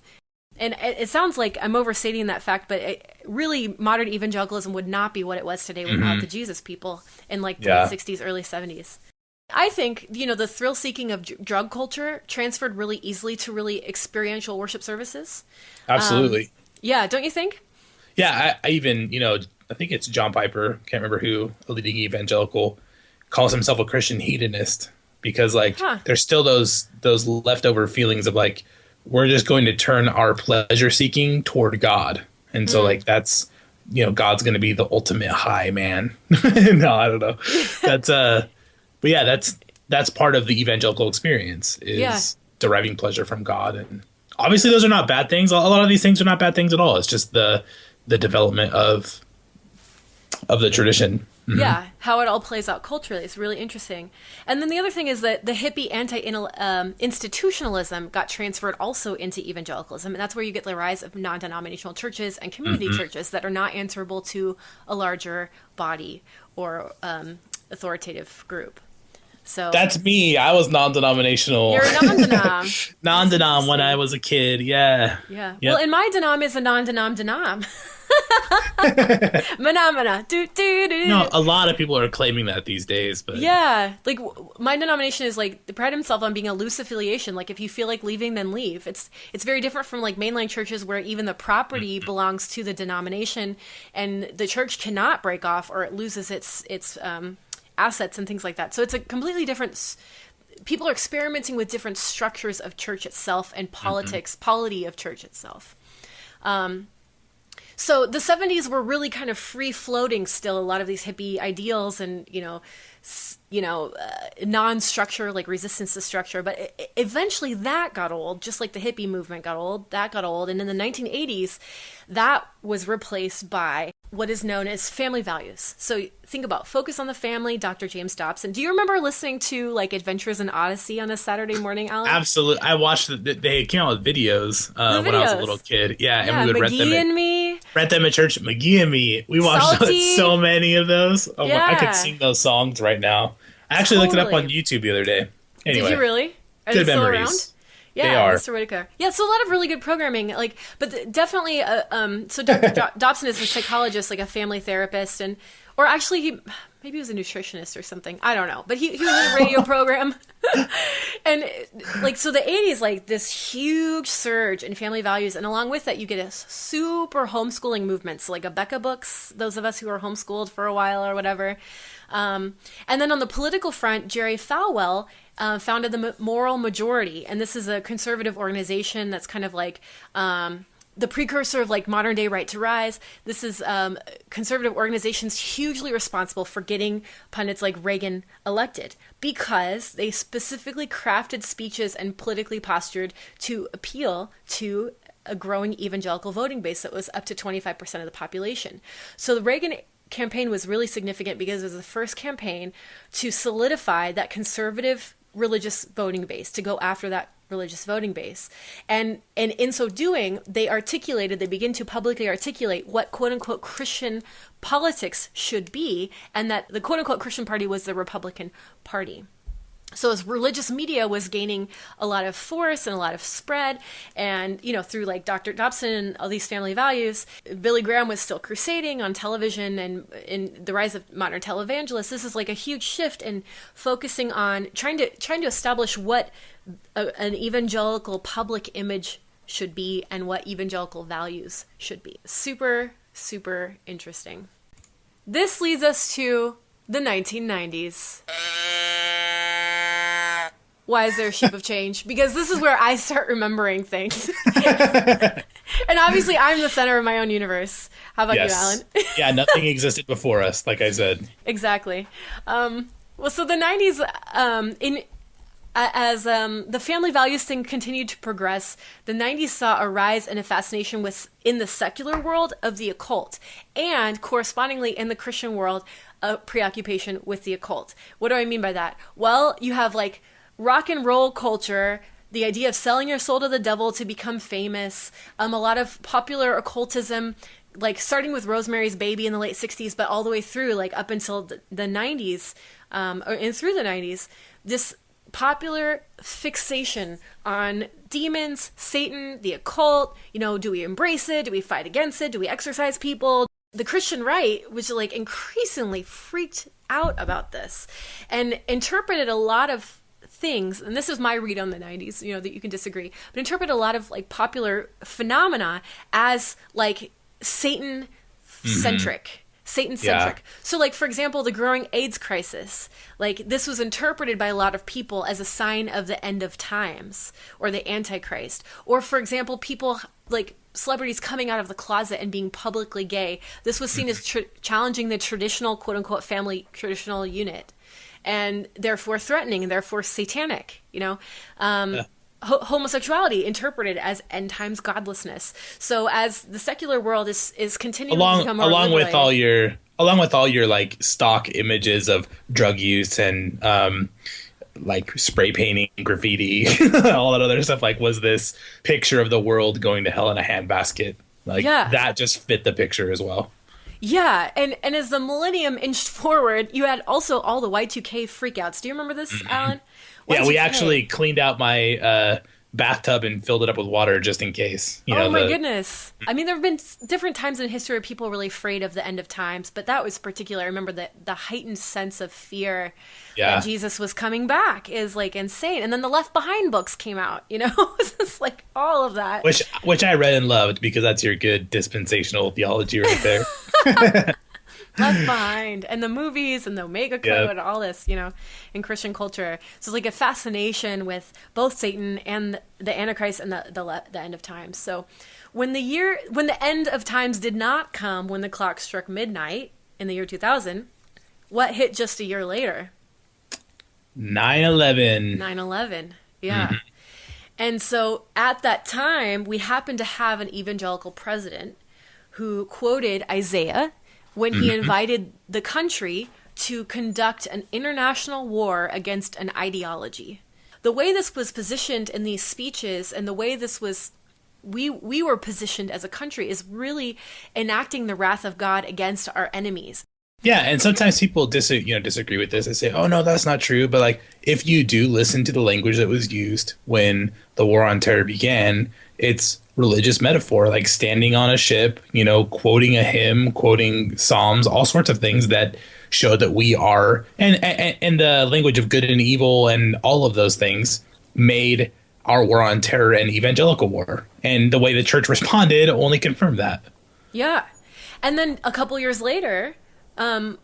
Speaker 1: And it sounds like I'm overstating that fact, but really modern evangelicalism would not be what it was today without the Jesus people in like the late 60s, early 70s. I think, the thrill-seeking of drug culture transferred really easily to really experiential worship services.
Speaker 2: Absolutely.
Speaker 1: Yeah, don't you think?
Speaker 2: Yeah, I even, I think it's John Piper, can't remember who, a leading evangelical, calls himself a Christian hedonist because there's still those leftover feelings of like, we're just going to turn our pleasure seeking toward God. And so like that's, God's going to be the ultimate high, man. No, I don't know. That's but yeah, that's part of the evangelical experience is deriving pleasure from God. And obviously those are not bad things. A lot of these things are not bad things at all. It's just the development of the tradition. Mm-hmm.
Speaker 1: Yeah, how it all plays out culturally. It's really interesting. And then the other thing is that the hippie anti-institutionalism got transferred also into evangelicalism. And that's where you get the rise of non-denominational churches and community churches that are not answerable to a larger body or authoritative group. So
Speaker 2: that's me. I was non-denominational.
Speaker 1: You're non-denom.
Speaker 2: Non-denom when I was a kid. Yeah.
Speaker 1: Yeah. Yep. Well, and my denom is a non-denom. Phenomena.
Speaker 2: No, a lot of people are claiming that these days, but
Speaker 1: yeah, like my denomination is like they pride himself on being a loose affiliation. Like if you feel like leaving, then leave. It's very different from like mainline churches where even the property belongs to the denomination, and the church cannot break off or it loses its assets and things like that. So it's a completely different. People are experimenting with different structures of church itself and politics, polity of church itself. So the 70s were really kind of free floating still, a lot of these hippie ideals and, non-structure, like resistance to structure. But eventually that got old, just like the hippie movement got old, that got old. And in the 1980s, that was replaced by what is known as family values. So think about focus on the family, Dr. James Dobson. Do you remember listening to like Adventures in Odyssey on a Saturday morning, Alan?
Speaker 2: Absolutely. I watched they came out with videos, when I was a little kid. Yeah, and we would rent them at church. McGee and Me. We watched so many of those. Oh, yeah. I could sing those songs right now. I actually looked it up on YouTube the other day. Anyway,
Speaker 1: did you really? Are
Speaker 2: good
Speaker 1: they still
Speaker 2: memories.
Speaker 1: Around? Yeah, Mr. Whitaker. Yeah, so a lot of really good programming. Like, but definitely. So Dr. Dobson is a psychologist, like a family therapist, or actually maybe he was a nutritionist or something. I don't know, but he was in a radio program. And like, so the 80s, like this huge surge in family values, and along with that, you get a super homeschooling movement. So like Abeka books, those of us who were homeschooled for a while or whatever. And then on the political front, Jerry Falwell founded the Moral Majority, and this is a conservative organization that's kind of like the precursor of like modern day Right to Rise. This is conservative organizations hugely responsible for getting pundits like Reagan elected because they specifically crafted speeches and politically postured to appeal to a growing evangelical voting base that was up to 25% of the population. So the Reagan campaign was really significant because it was the first campaign to solidify that conservative religious voting base, to go after that religious voting base. And in so doing, they begin to publicly articulate what quote-unquote Christian politics should be, and that the quote-unquote Christian party was the Republican Party. So as religious media was gaining a lot of force and a lot of spread, and, through like Dr. Dobson and all these family values, Billy Graham was still crusading on television, and in the rise of modern televangelists, this is like a huge shift in focusing on trying to establish what an evangelical public image should be and what evangelical values should be. Super, super interesting. This leads us to the 1990s. Why is there a ship of change? Because this is where I start remembering things. And obviously, I'm the center of my own universe. How about you, Alan?
Speaker 2: Yeah, nothing existed before us, like I said.
Speaker 1: Exactly. Well, so the 90s, as the family values thing continued to progress, the 90s saw a rise in a fascination in the secular world of the occult, and correspondingly in the Christian world, a preoccupation with the occult. What do I mean by that? Well, you have like rock and roll culture, the idea of selling your soul to the devil to become famous, a lot of popular occultism, like starting with Rosemary's Baby in the late 60s, but all the way through, like up until the 90s, and through the 90s, this popular fixation on demons, Satan, the occult, do we embrace it? Do we fight against it? Do we exorcise people? The Christian right was like increasingly freaked out about this and interpreted a lot of things, and this is my read on the 90s, that you can disagree, but interpret a lot of like popular phenomena as like Satan-centric. Satan-centric. Yeah. So like, for example, the growing AIDS crisis, like this was interpreted by a lot of people as a sign of the end of times or the Antichrist. Or for example, people like celebrities coming out of the closet and being publicly gay. This was seen as challenging the traditional, quote unquote, family traditional unit, and therefore threatening and therefore satanic, homosexuality interpreted as end times godlessness. So as the secular world is continuing to become more
Speaker 2: along with all your like stock images of drug use and like spray painting, graffiti, all that other stuff, like was this picture of the world going to hell in a handbasket. Like that just fit the picture as well.
Speaker 1: Yeah, and as the millennium inched forward, you had also all the Y2K freakouts. Do you remember this, Alan?
Speaker 2: Yeah, we actually cleaned out my bathtub and filled it up with water just in case.
Speaker 1: Oh my goodness. I mean, there have been different times in history where people were really afraid of the end of times, but that was particular. I remember the heightened sense of fear that Jesus was coming back is like insane. And then the Left Behind books came out, It's just like all of that.
Speaker 2: Which I read and loved, because that's your good dispensational theology right there.
Speaker 1: Left Behind, and the movies and the Omega Code and all this, in Christian culture. So it's like a fascination with both Satan and the Antichrist and the end of times. So when the end of times did not come when the clock struck midnight in the year 2000, what hit just a year later?
Speaker 2: 9/11.
Speaker 1: 9/11, yeah. Mm-hmm. And so at that time, we happened to have an evangelical president who quoted Isaiah when he invited the country to conduct an international war against an ideology. The way this was positioned in these speeches and the way this was, we were positioned as a country is really enacting the wrath of God against our enemies.
Speaker 2: Yeah, and sometimes people disagree with this. They say, "Oh no, that's not true." But like, if you do listen to the language that was used when the war on terror began, it's religious metaphor, like standing on a ship, quoting a hymn, quoting Psalms, all sorts of things that show that we are, and the language of good and evil and all of those things made our war on terror an evangelical war. And the way the church responded only confirmed that.
Speaker 1: Yeah. And then a couple years later,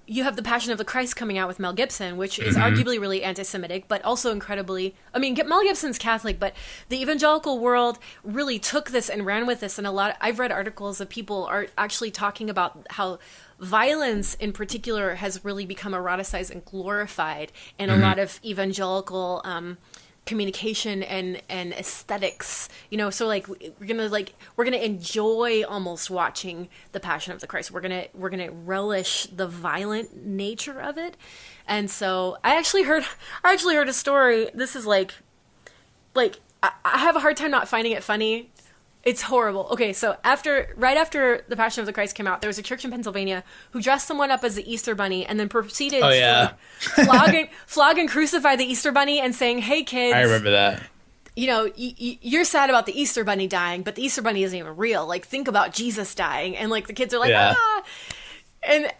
Speaker 1: you have The Passion of the Christ coming out with Mel Gibson, which is arguably really anti-Semitic, but also incredibly, Mel Gibson's Catholic, but the evangelical world really took this and ran with this. And I've read articles of people are actually talking about how violence in particular has really become eroticized and glorified in a lot of evangelical, communication and aesthetics, so like we're gonna enjoy almost watching The Passion of the Christ. We're gonna relish the violent nature of it. And so I actually heard a story. This is like I have a hard time not finding it funny. It's horrible. Okay, so right after The Passion of the Christ came out, there was a church in Pennsylvania who dressed someone up as the Easter Bunny and then proceeded to flog and crucify the Easter Bunny and saying, "Hey kids,
Speaker 2: I remember that.
Speaker 1: You're sad about the Easter Bunny dying, but the Easter Bunny isn't even real. Like, think about Jesus dying." And like the kids are like, "Ah," and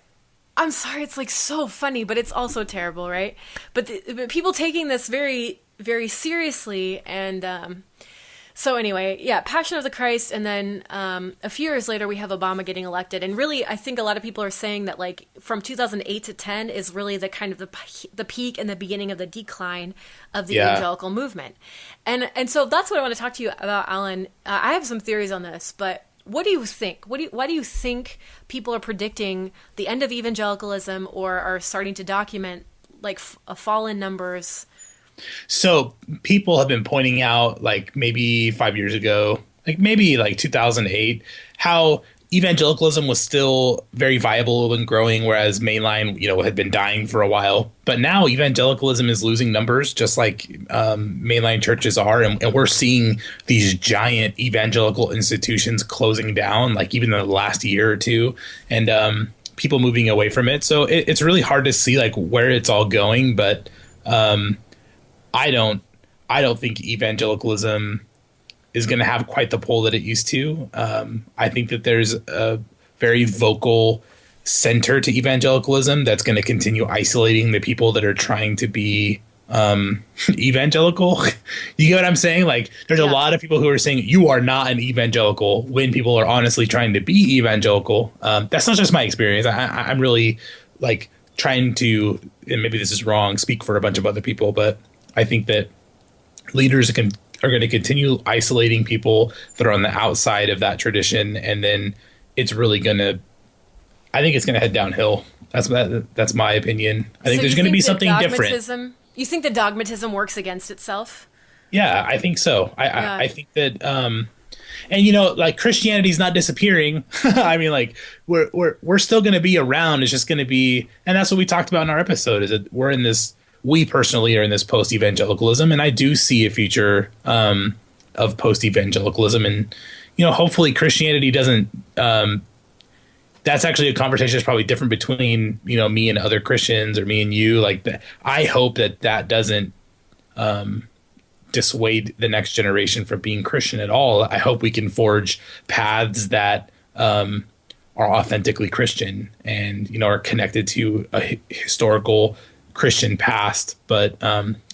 Speaker 1: I'm sorry, it's like so funny, but it's also terrible, right? But people taking this very, very seriously and. So anyway, Passion of the Christ, and then a few years later we have Obama getting elected, and really I think a lot of people are saying that like from 2008 to 10 is really the kind of the peak and the beginning of the decline of the evangelical movement, and so that's what I want to talk to you about, Alan. I have some theories on this, but what do you think? Why do you think people are predicting the end of evangelicalism or are starting to document like a fall in numbers?
Speaker 2: So people have been pointing out, like maybe 5 years ago, like maybe like 2008, how evangelicalism was still very viable and growing, whereas mainline, had been dying for a while. But now evangelicalism is losing numbers, just like mainline churches are. And we're seeing these giant evangelical institutions closing down, like even in the last year or two, and people moving away from it. So it's really hard to see like where it's all going. But I don't think evangelicalism is going to have quite the pull that it used to. I think that there's a very vocal center to evangelicalism that's going to continue isolating the people that are trying to be evangelical. You get what I'm saying? Like, there's a lot of people who are saying you are not an evangelical when people are honestly trying to be evangelical. That's not just my experience. I'm really like trying to, and maybe this is wrong, speak for a bunch of other people, but I think that leaders are going to continue isolating people that are on the outside of that tradition, and then it's really going to, I think it's going to head downhill. That's my opinion. I think there's going to be something different.
Speaker 1: You think that dogmatism works against itself?
Speaker 2: Yeah, I think so. I think that, and like Christianity's not disappearing. I mean, like we're still going to be around. It's just going to be, and that's what we talked about in our episode. Is that we personally are in this post-evangelicalism, and I do see a future of post-evangelicalism, and hopefully Christianity doesn't. That's actually a conversation that's probably different between me and other Christians, or me and you. Like I hope that doesn't dissuade the next generation from being Christian at all. I hope we can forge paths that are authentically Christian and are connected to a historical Christian past, but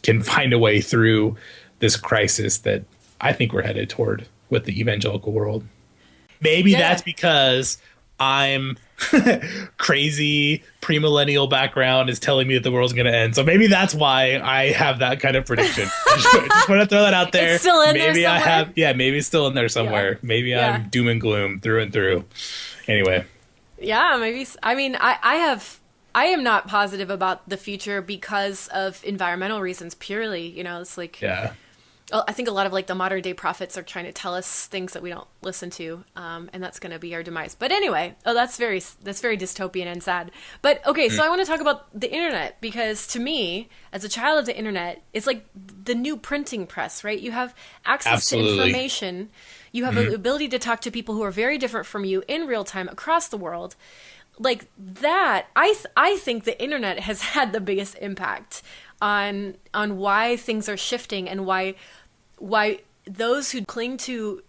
Speaker 2: can find a way through this crisis that I think we're headed toward with the evangelical world. Maybe that's because I'm crazy premillennial background is telling me that the world's going to end. So maybe that's why I have that kind of prediction. just want to throw that out there.
Speaker 1: It's still in
Speaker 2: maybe
Speaker 1: there somewhere?
Speaker 2: Maybe it's still in there somewhere. Yeah. Maybe I'm doom and gloom through and through. Anyway.
Speaker 1: Yeah, maybe. I mean, I am not positive about the future because of environmental reasons purely. It's like, I think a lot of like the modern day prophets are trying to tell us things that we don't listen to, and that's going to be our demise. But anyway, that's very dystopian and sad. But okay, so I want to talk about the internet, because to me, as a child of the internet, it's like the new printing press, right? You have access to information, you have the ability to talk to people who are very different from you in real time across the world. Like that, I think the internet has had the biggest impact on why things are shifting, and why those who cling to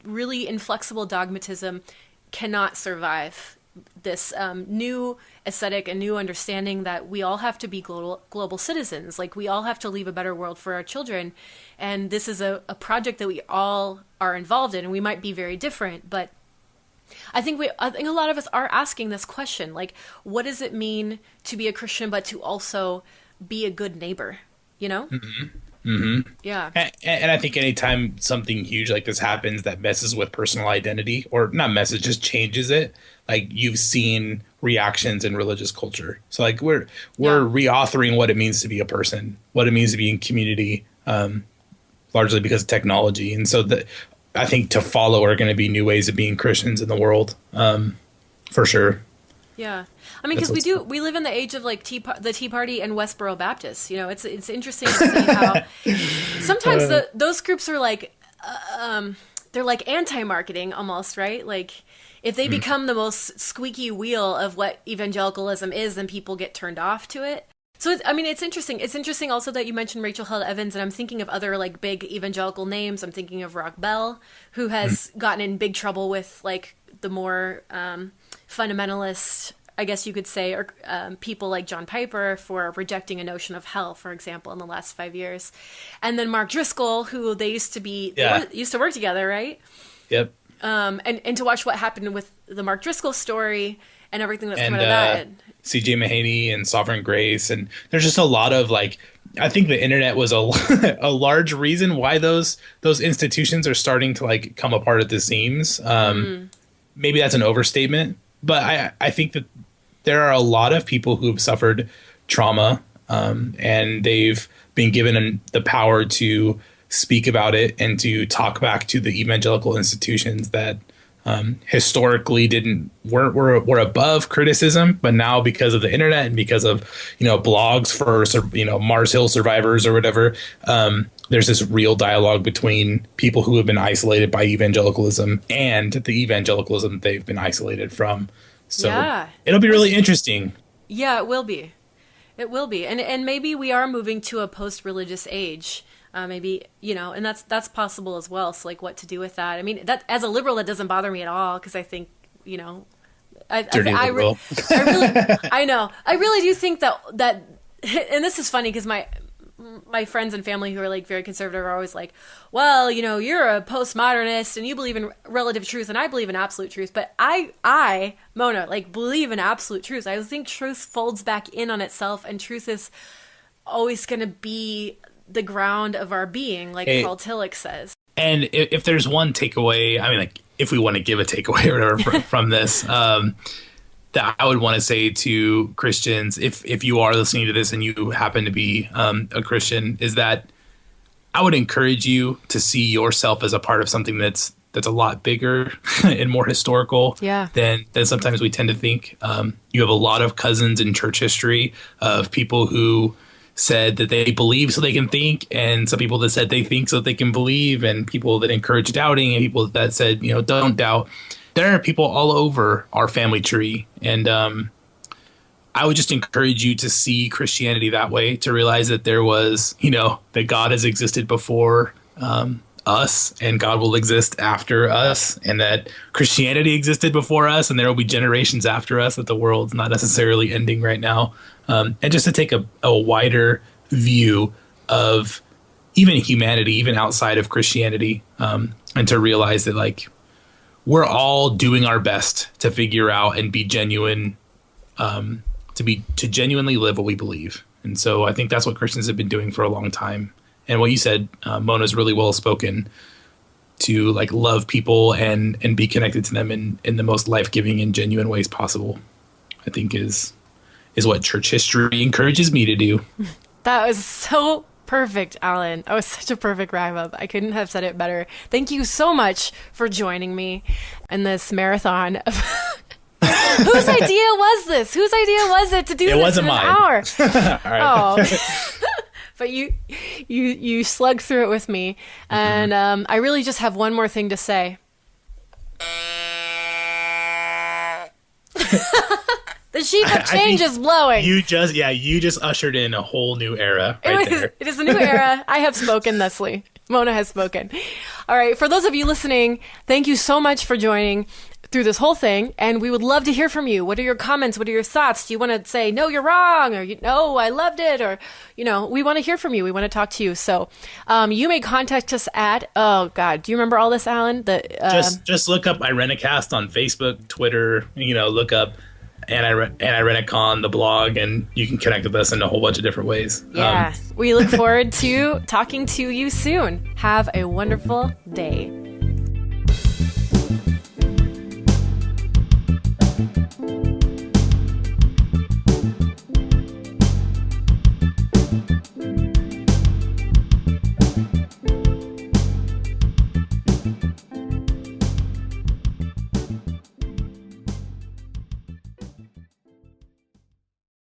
Speaker 1: really inflexible dogmatism cannot survive this new aesthetic and new understanding that we all have to be global citizens. Like we all have to leave a better world for our children, and this is a project that we all are involved in, and we might be very different, but I think a lot of us are asking this question, like, what does it mean to be a Christian, but to also be a good neighbor, Yeah.
Speaker 2: And I think anytime something huge like this happens that messes with personal identity, or not messes, just changes it, like you've seen reactions in religious culture. So like we're reauthoring what it means to be a person, what it means to be in community, largely because of technology. And so I think to follow are going to be new ways of being Christians in the world, for sure.
Speaker 1: Yeah. I mean, because we live in the age of like the Tea Party and Westboro Baptists. It's interesting to see how sometimes those groups are like, they're like anti-marketing almost, right? Like if they become the most squeaky wheel of what evangelicalism is, then people get turned off to it. So, it's interesting. It's interesting also that you mentioned Rachel Held Evans, and I'm thinking of other like big evangelical names. I'm thinking of Rock Bell, who has gotten in big trouble with like the more fundamentalist, I guess you could say, or people like John Piper for rejecting a notion of hell, for example, in the last 5 years. And then Mark Driscoll, who they used to work together, right?
Speaker 2: Yep.
Speaker 1: And to watch what happened with the Mark Driscoll story and everything that's come out of that.
Speaker 2: C.J. Mahaney and Sovereign Grace. And there's just a lot of like, I think the internet was a large reason why those institutions are starting to like come apart at the seams. Maybe that's an overstatement, but I think that there are a lot of people who've suffered trauma, and they've been given the power to speak about it and to talk back to the evangelical institutions that historically were above criticism, but now because of the internet and because of blogs for Mars Hill survivors or whatever, there's this real dialogue between people who have been isolated by evangelicalism and the evangelicalism they've been isolated from. So it'll be really interesting.
Speaker 1: Yeah, it will be. It will be, and maybe we are moving to a post-religious age. Maybe, and that's possible as well. So like what to do with that. I mean, that as a liberal, that doesn't bother me at all. Cause I think, I really do think that, and this is funny cause my friends and family who are like very conservative are always like, well, you're a postmodernist and you believe in relative truth and I believe in absolute truth. But I, Mona, like believe in absolute truth. I think truth folds back in on itself, and truth is always going to be the ground of our being, like Paul Tillich says.
Speaker 2: And if there's one takeaway, I mean, like, if we want to give a takeaway or whatever from this, that I would want to say to Christians, if you are listening to this and you happen to be a Christian, is that I would encourage you to see yourself as a part of something that's a lot bigger and more historical than sometimes we tend to think. You have a lot of cousins in church history of people who said that they believe so they can think, and some people that said they think so they can believe, and people that encourage doubting, and people that said, don't doubt. There are people all over our family tree, and I would just encourage you to see Christianity that way, to realize that there was, that God has existed before us, and God will exist after us, and that Christianity existed before us, and there will be generations after us, that the world's not necessarily ending right now. And just to take a wider view of even humanity, even outside of Christianity, and to realize that, like, we're all doing our best to figure out and be genuine, to genuinely live what we believe. And so I think that's what Christians have been doing for a long time. And what you said, Mona's really well spoken, to like love people and be connected to them in the most life-giving and genuine ways possible, I think is what church history encourages me to do.
Speaker 1: That was so perfect, Alan. That was such a perfect wrap-up. I couldn't have said it better. Thank you so much for joining me in this marathon of whose idea was this? Whose idea was it to do this in an hour? All right. Oh. But you slugged through it with me. And I really just have one more thing to say. The sheep of change is blowing.
Speaker 2: You just ushered in a whole new era there.
Speaker 1: It is a new era. I have spoken, Leslie. Mona has spoken. All right. For those of you listening, thank you so much for joining through this whole thing. And we would love to hear from you. What are your comments? What are your thoughts? Do you want to say, no, you're wrong? Or, no, I loved it? Or, we want to hear from you. We want to talk to you. So you may contact us at, oh, God, do you remember all this, Alan?
Speaker 2: Just look up Irenicast on Facebook, Twitter, look up Irenicon, the blog, and you can connect with us in a whole bunch of different ways.
Speaker 1: Yeah. We look forward to talking to you soon. Have a wonderful day.